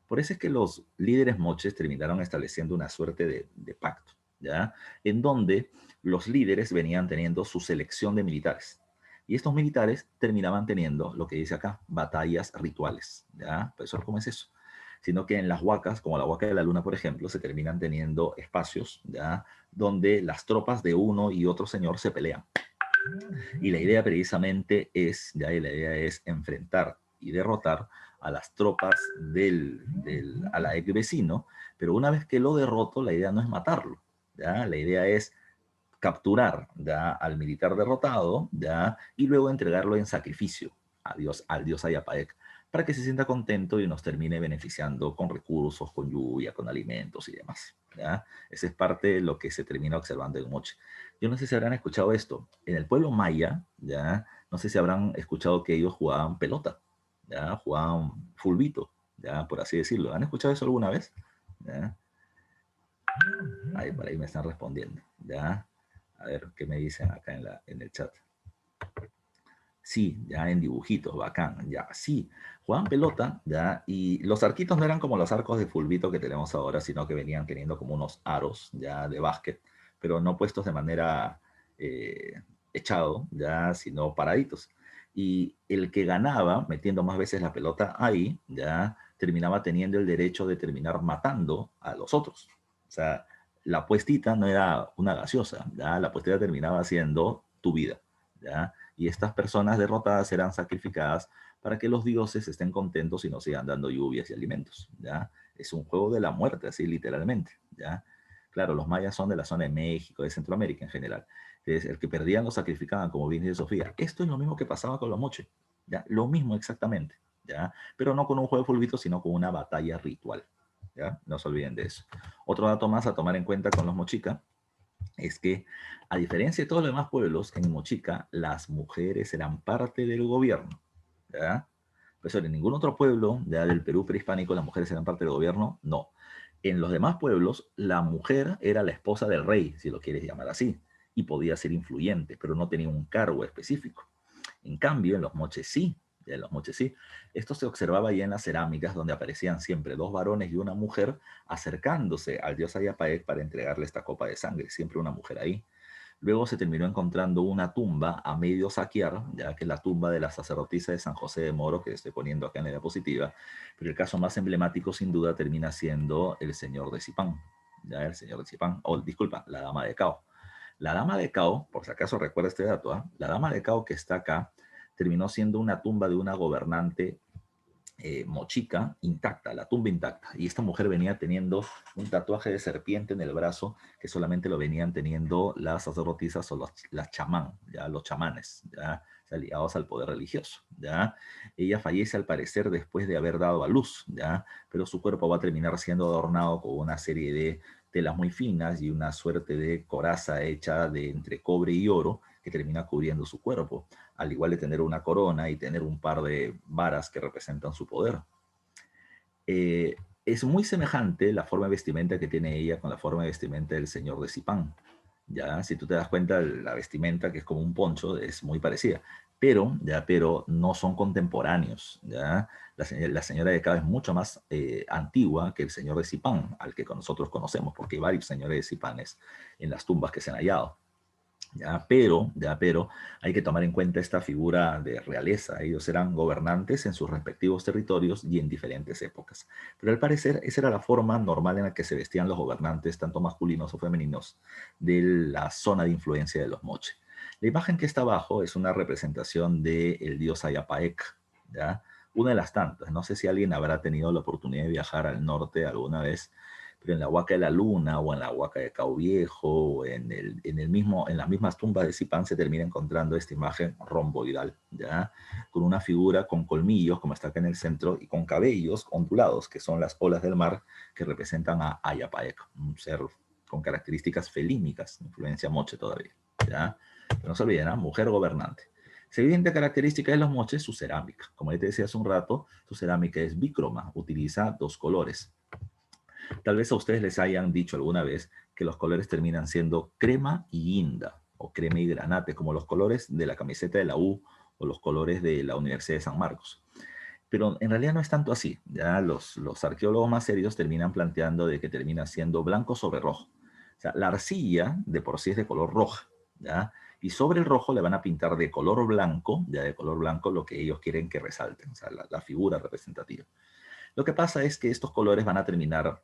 S2: Por eso es que los líderes moches terminaron estableciendo una suerte de pacto, ¿ya? En donde los líderes venían teniendo su selección de militares. Y estos militares terminaban teniendo, lo que dice acá, batallas rituales, ¿ya? Profesor, ¿cómo es eso? Sino que en las huacas, como la huaca de la luna, por ejemplo, se terminan teniendo espacios, ¿ya? Donde las tropas de uno y otro señor se pelean. Y la idea precisamente es, ya, y la idea es enfrentar y derrotar a las tropas del Alaek vecino, pero una vez que lo derroto, la idea no es matarlo, ¿ya? La idea es capturar, ¿ya?, al militar derrotado, ¿ya?, y luego entregarlo en sacrificio al dios Ayapaek, para que se sienta contento y nos termine beneficiando con recursos, con lluvia, con alimentos y demás, ¿ya? Esa es parte de lo que se termina observando en Moche. Yo no sé si habrán escuchado esto. En el pueblo maya, ¿ya?, no sé si habrán escuchado que ellos jugaban pelota, ¿ya?, jugaban fulbito, ¿ya?, por así decirlo. ¿Han escuchado eso alguna vez? ¿Ya? Ahí, por ahí me están respondiendo, ¿ya? A ver qué me dicen acá en el chat. Sí, ya en dibujitos, bacán, ya, sí. Jugaban pelota, ya, y los arquitos no eran como los arcos de fulbito que tenemos ahora, sino que venían teniendo como unos aros, ya, de básquet, pero no puestos de manera echado, ya, sino paraditos. Y el que ganaba, metiendo más veces la pelota ahí, ya, terminaba teniendo el derecho de terminar matando a los otros. O sea, la apuestita no era una gaseosa, ya, la apuestita terminaba siendo tu vida, ya, y estas personas derrotadas serán sacrificadas para que los dioses estén contentos y nos sigan dando lluvias y alimentos, ¿ya? Es un juego de la muerte, así literalmente, ¿ya? Claro, los mayas son de la zona de México, de Centroamérica en general. Entonces, el que perdían lo sacrificaban, como bien dice Sofía. Esto es lo mismo que pasaba con los moche, ¿ya? Lo mismo exactamente, ¿ya? Pero no con un juego de fulbito, sino con una batalla ritual, ¿ya? No se olviden de eso. Otro dato más a tomar en cuenta con los mochica es que, a diferencia de todos los demás pueblos, en Mochica las mujeres eran parte del gobierno, ¿ya? Pues en ningún otro pueblo ya del Perú prehispánico las mujeres eran parte del gobierno, no. En los demás pueblos, la mujer era la esposa del rey, si lo quieres llamar así, y podía ser influyente, pero no tenía un cargo específico. En cambio, en los moches sí, en los moches sí. Esto se observaba ya en las cerámicas, donde aparecían siempre dos varones y una mujer acercándose al dios Ayapaec para entregarle esta copa de sangre, siempre una mujer ahí. Luego se terminó encontrando una tumba a medio saquear, ya que es la tumba de la sacerdotisa de San José de Moro, que estoy poniendo acá en la diapositiva, pero el caso más emblemático sin duda termina siendo el señor de Zipán, ya el señor de Zipán, o disculpa, la dama de Cao. La dama de Cao, por si acaso recuerda este dato, ¿eh?, la dama de Cao que está acá terminó siendo una tumba de una gobernante mochica intacta, la tumba intacta. Y esta mujer venía teniendo un tatuaje de serpiente en el brazo que solamente lo venían teniendo las sacerdotisas o las chamán, ya los chamanes, ya ligados al poder religioso. Ya ella fallece al parecer después de haber dado a luz, ya, pero su cuerpo va a terminar siendo adornado con una serie de telas muy finas y una suerte de coraza hecha de entre cobre y oro que termina cubriendo su cuerpo, al igual de tener una corona y tener un par de varas que representan su poder. Eh, es muy semejante la forma de vestimenta que tiene ella con la forma de vestimenta del señor de Zipán. Ya, si tú te das cuenta, la vestimenta, que es como un poncho, es muy parecida, pero no son contemporáneos. Ya, la señora de Cabo es mucho más antigua que el señor de Zipán, al que nosotros conocemos, porque hay varios señores de Zipanes en las tumbas que se han hallado. Pero hay que tomar en cuenta esta figura de realeza. Ellos eran gobernantes en sus respectivos territorios y en diferentes épocas. Pero al parecer esa era la forma normal en la que se vestían los gobernantes, tanto masculinos o femeninos, de la zona de influencia de los moche. La imagen que está abajo es una representación del dios Ayapaec, ¿ya? Una de las tantas. No sé si alguien habrá tenido la oportunidad de viajar al norte alguna vez, pero en la Huaca de la Luna o en la Huaca de Cao Viejo o en las mismas tumbas de Zipán se termina encontrando esta imagen romboidal, ¿ya? Con una figura con colmillos, como está acá en el centro, y con cabellos ondulados, que son las olas del mar que representan a Ayapaec, un ser con características felínicas, influencia moche todavía, ¿ya? Pero no se olviden, ¿eh?, mujer gobernante. Siguiente característica de los moches, su cerámica. Como ya te decía hace un rato, su cerámica es bícroma, utiliza dos colores. Tal vez a ustedes les hayan dicho alguna vez que los colores terminan siendo crema y guinda, o crema y granate, como los colores de la camiseta de la U o los colores de la Universidad de San Marcos. Pero en realidad no es tanto así. Ya los arqueólogos más serios terminan planteando de que termina siendo blanco sobre rojo. O sea, la arcilla de por sí es de color roja, ¿ya? Y sobre el rojo le van a pintar de color blanco, ya de color blanco, lo que ellos quieren que resalten, o sea, la figura representativa. Lo que pasa es que estos colores van a terminar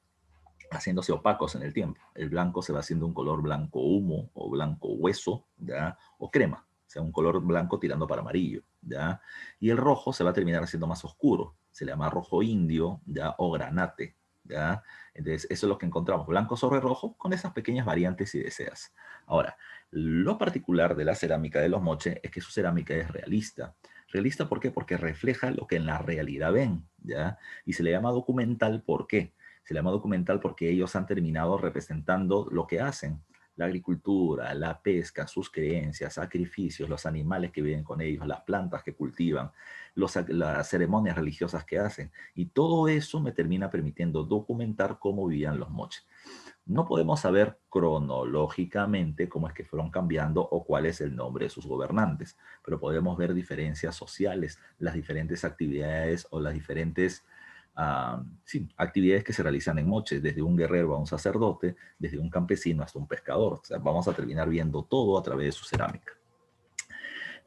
S2: haciéndose opacos en el tiempo. El blanco se va haciendo un color blanco humo o blanco hueso, ¿ya? O crema, o sea, un color blanco tirando para amarillo, ¿ya? Y el rojo se va a terminar haciendo más oscuro, se le llama rojo indio, ¿ya? O granate, ¿ya? Entonces, eso es lo que encontramos, blanco sobre rojo, con esas pequeñas variantes si deseas. Ahora, lo particular de la cerámica de los moche es que su cerámica es realista. ¿Realista por qué? Porque refleja lo que en la realidad ven, ¿ya? Y se le llama documental, ¿por qué? Se le llama documental porque ellos han terminado representando lo que hacen, la agricultura, la pesca, sus creencias, sacrificios, los animales que viven con ellos, las plantas que cultivan, las ceremonias religiosas que hacen. Y todo eso me termina permitiendo documentar cómo vivían los moches. No podemos saber cronológicamente cómo es que fueron cambiando o cuál es el nombre de sus gobernantes, pero podemos ver diferencias sociales, las diferentes actividades o las diferentes sí, actividades que se realizan en Moche, desde un guerrero a un sacerdote, desde un campesino hasta un pescador. O sea, vamos a terminar viendo todo a través de su cerámica.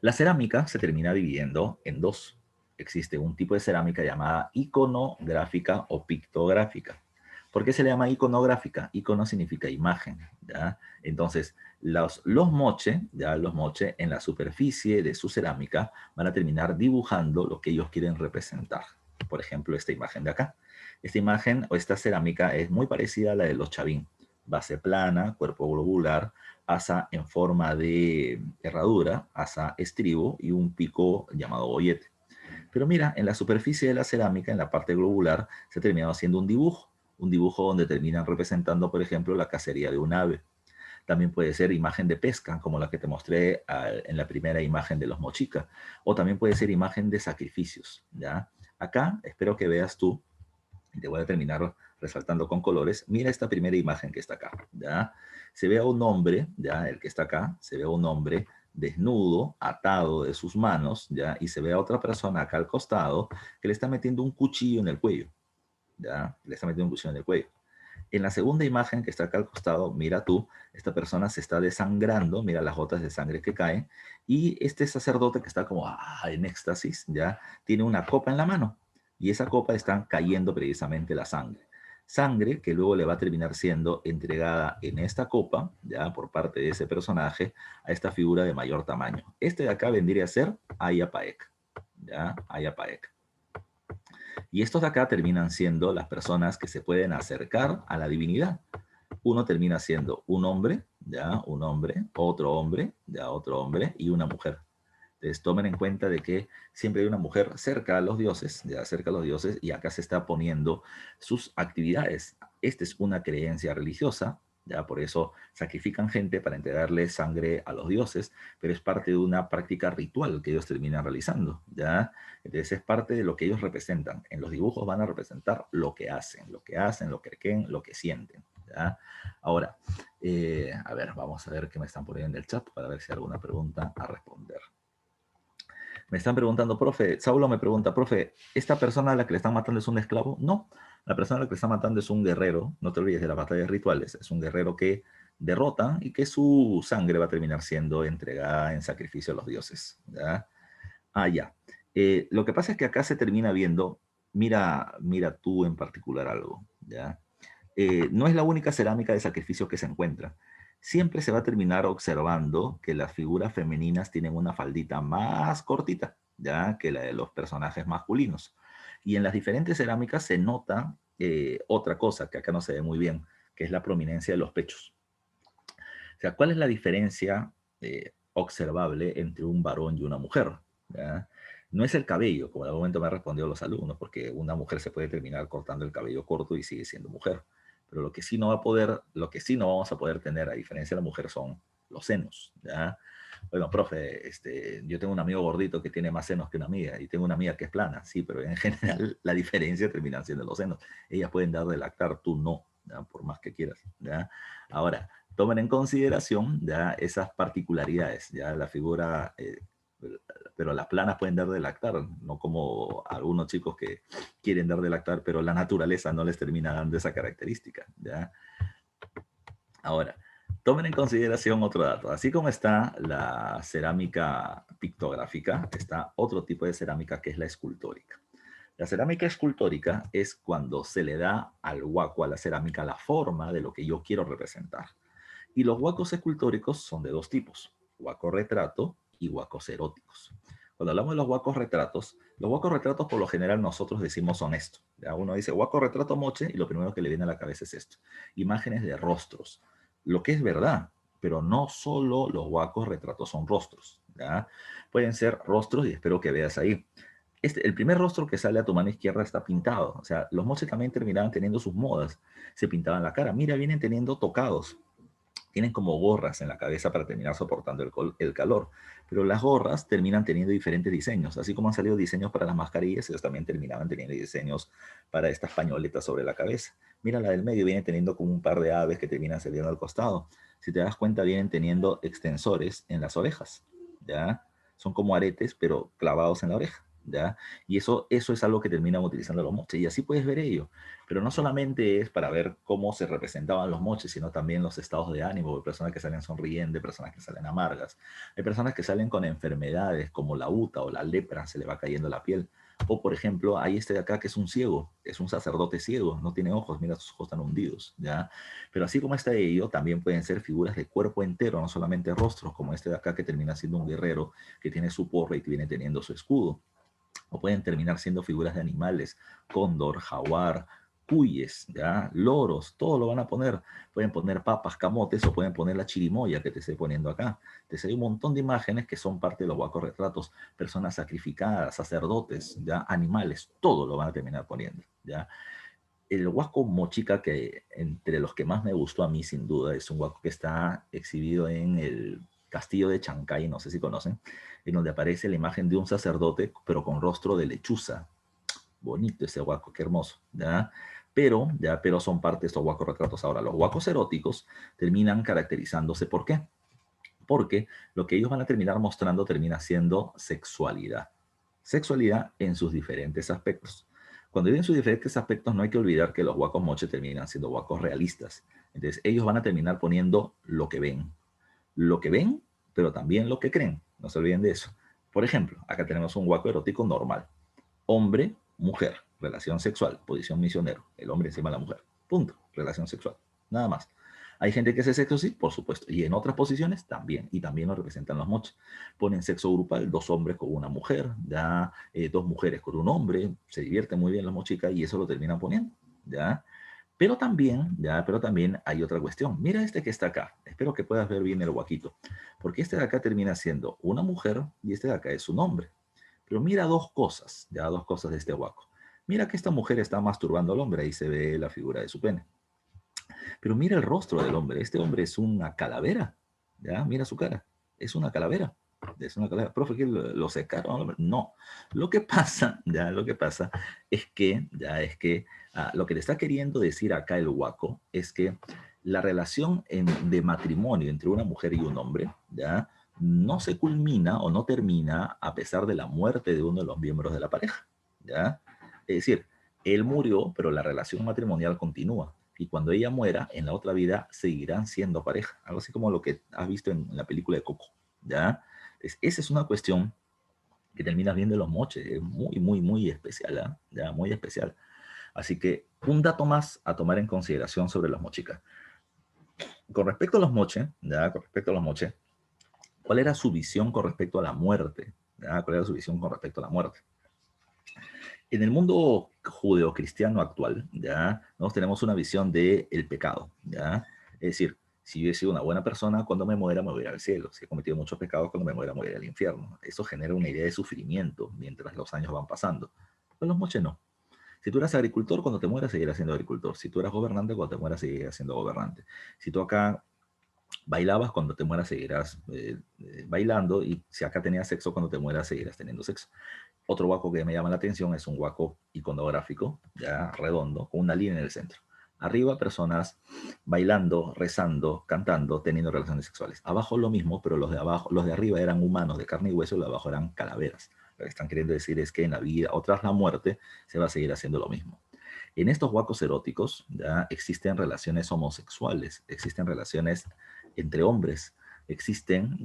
S2: La cerámica se termina dividiendo en dos. Existe un tipo de cerámica llamada iconográfica o pictográfica. ¿Por qué se le llama iconográfica? Icono significa imagen, ¿ya? Entonces, los moche, ¿ya? Los moche en la superficie de su cerámica van a terminar dibujando lo que ellos quieren representar. Por ejemplo, esta imagen de acá. Esta imagen o esta cerámica es muy parecida a la de los chavín. Base plana, cuerpo globular, asa en forma de herradura, asa estribo y un pico llamado gollete. Pero mira, en la superficie de la cerámica, en la parte globular, se ha terminado haciendo un dibujo donde terminan representando, por ejemplo, la cacería de un ave. También puede ser imagen de pesca, como la que te mostré en la primera imagen de los mochicas, o también puede ser imagen de sacrificios, ¿ya? Acá espero que veas tú, y te voy a terminar resaltando con colores. Mira esta primera imagen que está acá, ¿ya? Se ve a un hombre, ¿ya? El que está acá, se ve a un hombre desnudo, atado de sus manos, ¿ya? Y se ve a otra persona acá al costado que le está metiendo un cuchillo en el cuello, ¿ya? Le está metiendo un cuchillo en el cuello. En la segunda imagen que está acá al costado, mira tú, esta persona se está desangrando, mira las gotas de sangre que caen, y este sacerdote que está como en éxtasis, ya tiene una copa en la mano, y esa copa está cayendo precisamente la sangre. Sangre que luego le va a terminar siendo entregada en esta copa, ya por parte de ese personaje, a esta figura de mayor tamaño. Este de acá vendría a ser Ayapaek, ya, Ayapaek. Y estos de acá terminan siendo las personas que se pueden acercar a la divinidad. Uno termina siendo un hombre, ya, un hombre, ya, otro hombre y una mujer. Entonces tomen en cuenta de que siempre hay una mujer cerca a los dioses, ya cerca a los dioses, y acá se está poniendo sus actividades. Esta es una creencia religiosa, ya por eso sacrifican gente para entregarle sangre a los dioses, pero es parte de una práctica ritual que ellos terminan realizando, ya. Entonces es parte de lo que ellos representan. En los dibujos van a representar lo que hacen, lo que creen, lo que sienten, ya. Ahora, a ver, vamos a ver qué me están poniendo en el chat para ver si hay alguna pregunta a responder. Me están preguntando, profe, Saulo me pregunta, profe, ¿esta persona a la que le están matando es un esclavo? No, la persona a la que le están matando es un guerrero, no te olvides de las batallas rituales, es un guerrero que derrota y que su sangre va a terminar siendo entregada en sacrificio a los dioses, ¿ya? Ya. Lo que pasa es que acá se termina viendo, mira tú en particular algo, ¿ya? No es la única cerámica de sacrificio que se encuentra. Siempre se va a terminar observando que las figuras femeninas tienen una faldita más cortita, ya que la de los personajes masculinos. Y en las diferentes cerámicas se nota otra cosa que acá no se ve muy bien, que es la prominencia de los pechos. O sea, ¿cuál es la diferencia observable entre un varón y una mujer? ¿Ya? No es el cabello, como en algún momento me han respondido los alumnos, porque una mujer se puede terminar cortando el cabello corto y sigue siendo mujer. Pero lo que sí no va a poder, lo que sí no vamos a poder tener, a diferencia de la mujer, son los senos. ¿Ya? Bueno, profe, yo tengo un amigo gordito que tiene más senos que una amiga, y tengo una amiga que es plana, sí, pero en general la diferencia terminan siendo los senos. Ellas pueden dar de lactar, tú no, ¿ya? Por más que quieras. ¿Ya? Ahora, tomen en consideración ya esas particularidades, ya la figura, pero las planas pueden dar de lactar, no como algunos chicos que quieren dar de lactar, pero la naturaleza no les termina dando esa característica, ¿ya? Ahora, tomen en consideración otro dato. Así como está la cerámica pictográfica, está otro tipo de cerámica que es la escultórica. La cerámica escultórica es cuando se le da al huaco, a la cerámica, la forma de lo que yo quiero representar. Y los huacos escultóricos son de dos tipos, huaco retrato y huacos eróticos. Cuando hablamos de los huacos retratos por lo general nosotros decimos son esto. ¿Ya? Uno dice huaco retrato moche y lo primero que le viene a la cabeza es esto. Imágenes de rostros. Lo que es verdad, pero no solo los huacos retratos son rostros. ¿Ya? Pueden ser rostros y espero que veas ahí. El primer rostro que sale a tu mano izquierda está pintado. O sea, los moches también terminaban teniendo sus modas. Se pintaban la cara. Mira, vienen teniendo tocados, tienen como gorras en la cabeza para terminar soportando el calor. Pero las gorras terminan teniendo diferentes diseños. Así como han salido diseños para las mascarillas, ellos también terminaban teniendo diseños para estas pañoletas sobre la cabeza. Mira, la del medio viene teniendo como un par de aves que terminan saliendo al costado. Si te das cuenta, vienen teniendo extensores en las orejas. ¿Ya? Son como aretes, pero clavados en la oreja. ¿Ya? Y eso es algo que terminan utilizando los moches. Y así puedes ver ello. Pero no solamente es para ver cómo se representaban los moches, sino también los estados de ánimo. Hay personas que salen sonriendo, personas que salen amargas. Hay personas que salen con enfermedades como la uta o la lepra, se le va cayendo la piel. O, por ejemplo, hay este de acá que es un ciego, es un sacerdote ciego, no tiene ojos, mira, sus ojos están hundidos, ¿ya? Pero así como está ello, también pueden ser figuras de cuerpo entero, no solamente rostros, como este de acá que termina siendo un guerrero que tiene su porra y que viene teniendo su escudo. O pueden terminar siendo figuras de animales, cóndor, jaguar, cuyes, ¿ya? Loros, todo lo van a poner. Pueden poner papas, camotes o pueden poner la chirimoya que te estoy poniendo acá. Entonces hay un montón de imágenes que son parte de los huacos retratos, personas sacrificadas, sacerdotes, ¿ya? Animales, todo lo van a terminar poniendo, ¿ya? El huaco mochica, que entre los que más me gustó a mí sin duda, es un huaco que está exhibido en el castillo de Chancay, no sé si conocen, en donde aparece la imagen de un sacerdote, pero con rostro de lechuza. Bonito ese huaco, qué hermoso, ¿ya? Pero son parte de estos huacos retratos. Ahora, los huacos eróticos terminan caracterizándose, ¿por qué? Porque lo que ellos van a terminar mostrando termina siendo sexualidad. Sexualidad en sus diferentes aspectos. Cuando digo en sus diferentes aspectos, no hay que olvidar que los huacos moche terminan siendo huacos realistas. Entonces, ellos van a terminar poniendo lo que ven. Lo que ven, pero también lo que creen. No se olviden de eso. Por ejemplo, acá tenemos un huaco erótico normal. Hombre, mujer, relación sexual, posición misionero. El hombre encima de la mujer. Punto. Relación sexual. Nada más. Hay gente que hace sexo, sí, por supuesto. Y en otras posiciones también. Y también lo representan los moches. Ponen sexo grupal, dos hombres con una mujer, ya dos mujeres con un hombre. Se divierten muy bien las mochicas y eso lo terminan poniendo. ¿Ya? Pero también hay otra cuestión. Mira este que está acá. Espero que puedas ver bien el huaquito. Porque este de acá termina siendo una mujer y este de acá es un hombre. Pero mira dos cosas de este huaco. Mira que esta mujer está masturbando al hombre, ahí se ve la figura de su pene. Pero mira el rostro del hombre. Este hombre es una calavera. ¿Ya? Mira su cara. Es una calavera. Es una calavera. Profe, ¿que lo secaron? No. Lo que pasa es que lo que le está queriendo decir acá el huaco es que la relación de matrimonio entre una mujer y un hombre, ¿ya? No se culmina o no termina a pesar de la muerte de uno de los miembros de la pareja, ¿ya? Es decir, él murió, pero la relación matrimonial continúa y cuando ella muera, en la otra vida seguirán siendo pareja. Algo así como lo que has visto en la película de Coco, ¿ya? Esa es una cuestión que terminas viendo en los moches. Es muy, muy, muy especial, ¿eh? ¿Ya? Muy especial. Así que un dato más a tomar en consideración sobre las mochicas. Con respecto a los moches, ¿ya? Con respecto a los moches, ¿cuál era su visión con respecto a la muerte? ¿Ya? ¿Cuál era su visión con respecto a la muerte? En el mundo judeocristiano actual, ¿ya? Nosotros tenemos una visión del pecado, ¿ya? Es decir, si yo he sido una buena persona, cuando me muera me voy a ir al cielo. Si he cometido muchos pecados, cuando me muera me voy a ir al infierno. Eso genera una idea de sufrimiento mientras los años van pasando. Con los moches no. Si tú eras agricultor, cuando te mueras seguirás siendo agricultor. Si tú eras gobernante, cuando te mueras seguirás siendo gobernante. Si tú acá bailabas, cuando te mueras seguirás bailando. Y si acá tenías sexo, cuando te mueras seguirás teniendo sexo. Otro huaco que me llama la atención es un huaco iconográfico, ya redondo, con una línea en el centro. Arriba, personas bailando, rezando, cantando, teniendo relaciones sexuales. Abajo lo mismo, pero los de abajo, los de arriba eran humanos de carne y hueso, y los de abajo eran calaveras. Lo que están queriendo decir es que en la vida o tras la muerte se va a seguir haciendo lo mismo. En estos huacos eróticos ya existen relaciones homosexuales, existen relaciones entre hombres, existen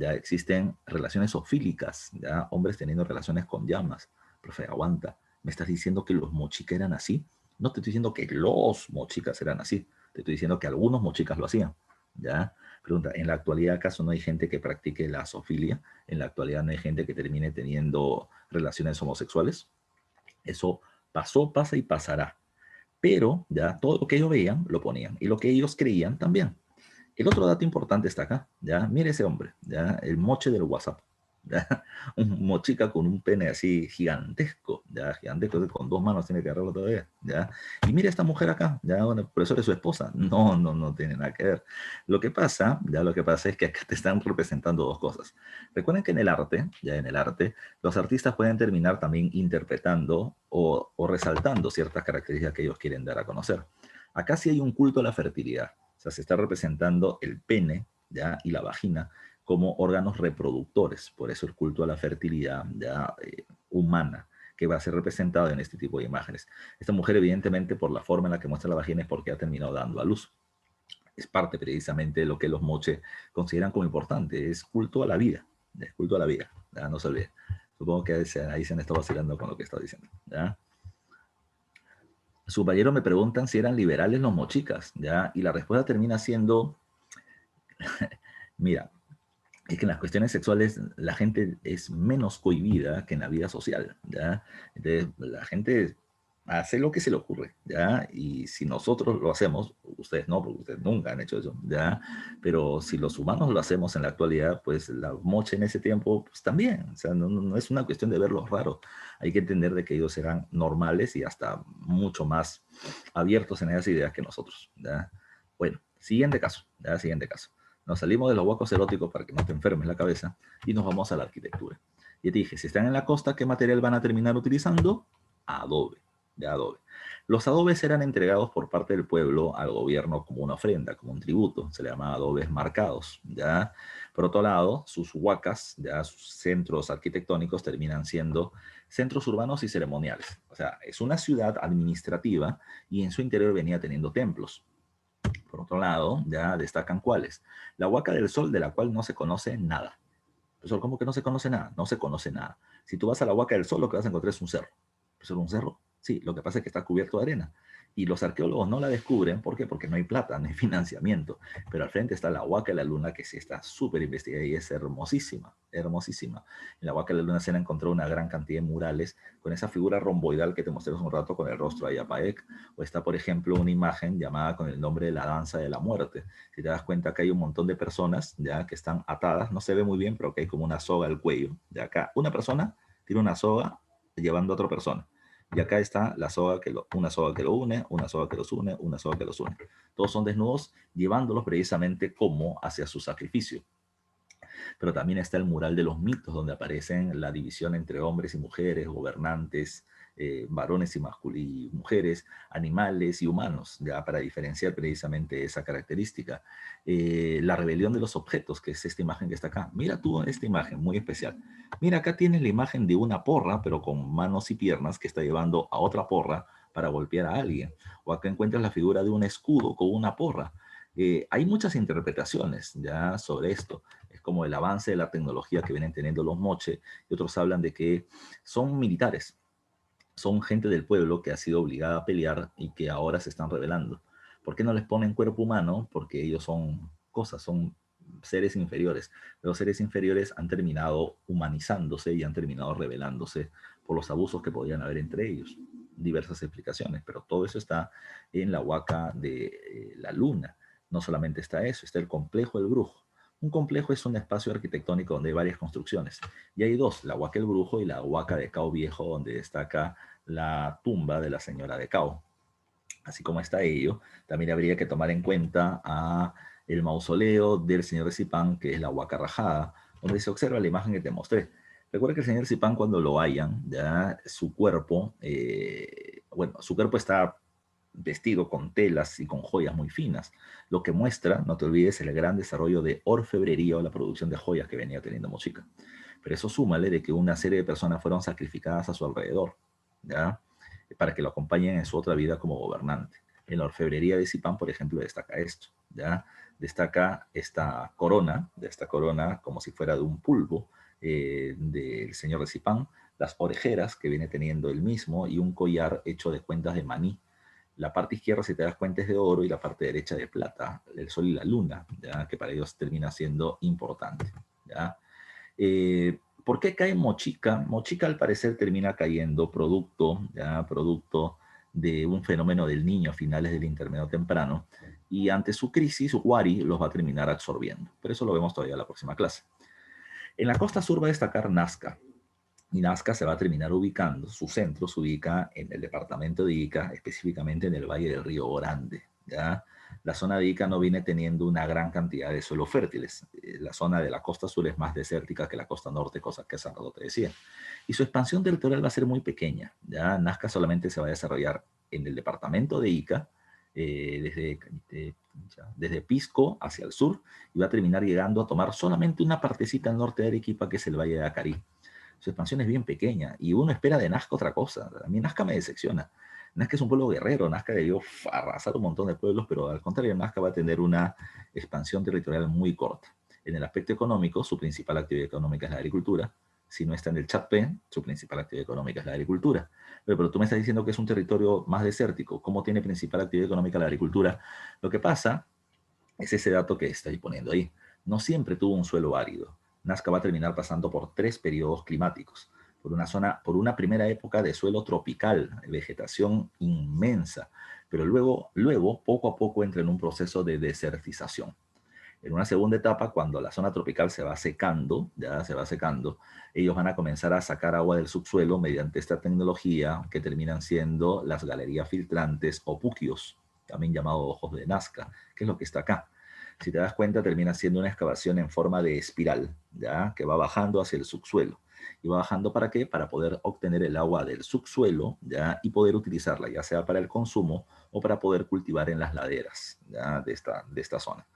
S2: relaciones zoofílicas, ya hombres teniendo relaciones con llamas. Profe, aguanta, ¿me estás diciendo que los mochicas eran así? No te estoy diciendo que los mochicas eran así, te estoy diciendo que algunos mochicas lo hacían, ¿ya? Pregunta, ¿en la actualidad acaso no hay gente que practique la zoofilia? ¿En la actualidad no hay gente que termine teniendo relaciones homosexuales? Eso pasó, pasa y pasará. Pero ya todo lo que ellos veían lo ponían y lo que ellos creían también. El otro dato importante está acá, ¿ya? Mire ese hombre, ¿ya? El moche del WhatsApp, ¿ya? Un mochica con un pene así gigantesco, ¿ya? Gigantesco, con dos manos tiene que agarrarlo todavía, ¿ya? Y mire esta mujer acá, ¿ya? Bueno, por eso es su esposa. No, no, no tiene nada que ver. Lo que pasa, ¿ya? Lo que pasa es que acá te están representando dos cosas. Recuerden que en el arte, ya en el arte, los artistas pueden terminar también interpretando o resaltando ciertas características que ellos quieren dar a conocer. Acá sí hay un culto a la fertilidad. O sea, se está representando el pene, ¿ya? Y la vagina como órganos reproductores. Por eso el culto a la fertilidad ya, humana, que va a ser representado en este tipo de imágenes. Esta mujer, evidentemente, por la forma en la que muestra la vagina, es porque ha terminado dando a luz. Es parte precisamente de lo que los moche consideran como importante. Es culto a la vida. Es culto a la vida. ¿Ya? No se olviden. Supongo que ahí se han estado vacilando con lo que estaba diciendo. ¿Ya? Sus compañeros me preguntan si eran liberales los mochicas, ¿ya? Y la respuesta termina siendo, mira, es que en las cuestiones sexuales la gente es menos cohibida que en la vida social, ¿ya? Entonces, la gente hace lo que se le ocurre, ¿ya? Y si nosotros lo hacemos, ustedes no, porque ustedes nunca han hecho eso, ¿ya? Pero si los humanos lo hacemos en la actualidad, pues la moche en ese tiempo, pues también, o sea, no es una cuestión de verlos raros, hay que entender de que ellos eran normales y hasta mucho más abiertos en esas ideas que nosotros, ¿ya? Bueno, siguiente caso, ¿ya? Siguiente caso. Nos salimos de los huecos eróticos para que no te enfermes la cabeza y nos vamos a la arquitectura. Y te dije, si están en la costa, ¿qué material van a terminar utilizando? Adobe, de adobe. Los adobes eran entregados por parte del pueblo al gobierno como una ofrenda, como un tributo. Se le llamaba adobes marcados, ¿ya? Por otro lado, sus huacas, ya sus centros arquitectónicos terminan siendo centros urbanos y ceremoniales. O sea, es una ciudad administrativa y en su interior venía teniendo templos. Por otro lado, ya destacan cuáles. La Huaca del Sol, de la cual no se conoce nada. Profesor, ¿cómo que no se conoce nada? No se conoce nada. Si tú vas a la Huaca del Sol, lo que vas a encontrar es un cerro. ¿Profesor, un cerro? Sí, lo que pasa es que está cubierto de arena. Y los arqueólogos no la descubren, ¿por qué? Porque no hay plata, no hay financiamiento. Pero al frente está la Huaca de la Luna, que sí está súper investigada y es hermosísima, hermosísima. En la Huaca de la Luna se han encontrado una gran cantidad de murales con esa figura romboidal que te mostré hace un rato con el rostro de Ayapaec. O está, por ejemplo, una imagen llamada con el nombre de la danza de la muerte. Si te das cuenta que hay un montón de personas ya que están atadas, no se ve muy bien, pero que hay como una soga al cuello. De acá, una persona tiene una soga llevando a otra persona. Y acá está la soga una soga que lo une, una soga que los une, una soga que los une. Todos son desnudos, llevándolos precisamente como hacia su sacrificio. Pero también está el mural de los mitos, donde aparecen la división entre hombres y mujeres, gobernantes, varones y mujeres, animales y humanos, ya para diferenciar precisamente esa característica. La rebelión de los objetos, que es esta imagen que está acá. Mira tú esta imagen, muy especial. Mira, acá tienes la imagen de una porra, pero con manos y piernas, que está llevando a otra porra para golpear a alguien. O acá encuentras la figura de un escudo con una porra. Hay muchas interpretaciones ya sobre esto. Es como el avance de la tecnología que vienen teniendo los moche, y otros hablan de que son militares, son gente del pueblo que ha sido obligada a pelear y que ahora se están rebelando. ¿Por qué no les ponen cuerpo humano? Porque ellos son cosas, son seres inferiores. Los seres inferiores han terminado humanizándose y han terminado rebelándose por los abusos que podían haber entre ellos. Diversas explicaciones, pero todo eso está en la huaca de la luna. No solamente está eso, está el complejo del brujo. Un complejo es un espacio arquitectónico donde hay varias construcciones. Y hay dos, la Huaca del Brujo y la Huaca de Cao Viejo, donde destaca la tumba de la señora de Cao. Así como está ello, también habría que tomar en cuenta a el mausoleo del señor Zipán, que es la Huaca Rajada, donde se observa la imagen que te mostré. Recuerda que el señor Zipán, cuando lo hayan, ya su cuerpo, bueno, su cuerpo está vestido con telas y con joyas muy finas, lo que muestra, no te olvides, el gran desarrollo de orfebrería o la producción de joyas que venía teniendo Mochica. Pero eso súmale de que una serie de personas fueron sacrificadas a su alrededor, ¿ya? Para que lo acompañen en su otra vida como gobernante. En la orfebrería de Zipán, por ejemplo, destaca esto, ¿ya? Destaca de esta corona como si fuera de un pulpo del señor de Zipán, las orejeras que viene teniendo él mismo y un collar hecho de cuentas de maní. La parte izquierda, si te das cuenta, es de oro y la parte derecha de plata, el sol y la luna, ¿ya? Que para ellos termina siendo importante, ¿ya? ¿Por qué cae Mochica? Mochica al parecer termina cayendo producto, ¿ya? Producto de un fenómeno del Niño a finales del intermedio temprano, y ante su crisis, Wari los va a terminar absorbiendo. Pero eso lo vemos todavía en la próxima clase. En la costa sur va a destacar Nazca, y Nazca se va a terminar ubicando, su centro se ubica en el departamento de Ica, específicamente en el Valle del Río Grande, ¿ya? La zona de Ica no viene teniendo una gran cantidad de suelos fértiles. La zona de la costa sur es más desértica que la costa norte, cosa que Sardo te decía. Y su expansión territorial va a ser muy pequeña, ¿ya? Nazca solamente se va a desarrollar en el departamento de Ica, desde Pisco hacia el sur, y va a terminar llegando a tomar solamente una partecita al norte de Arequipa, que es el Valle de Acarí. Su expansión es bien pequeña y uno espera de Nazca otra cosa. A mí Nazca me decepciona. Nazca es un pueblo guerrero, Nazca debió arrasar un montón de pueblos, pero al contrario, Nazca va a tener una expansión territorial muy corta. En el aspecto económico, su principal actividad económica es la agricultura. Si no está en el Chatpé, su principal actividad económica es la agricultura. Pero tú me estás diciendo que es un territorio más desértico. ¿Cómo tiene principal actividad económica la agricultura? Lo que pasa es ese dato que estoy poniendo ahí. No siempre tuvo un suelo árido. Nazca va a terminar pasando por 3 periodos climáticos. Por una primera época de suelo tropical, vegetación inmensa, pero luego, poco a poco entra en un proceso de desertización. En una segunda etapa, cuando la zona tropical se va secando, ya se va secando, ellos van a comenzar a sacar agua del subsuelo mediante esta tecnología que terminan siendo las galerías filtrantes o puquios, también llamado ojos de Nazca, que es lo que está acá. Si te das cuenta, termina siendo una excavación en forma de espiral, ¿ya? Que va bajando hacia el subsuelo. ¿Y va bajando para qué? Para poder obtener el agua del subsuelo, ¿ya? Y poder utilizarla, ya sea para el consumo o para poder cultivar en las laderas, ¿ya? De esta zona.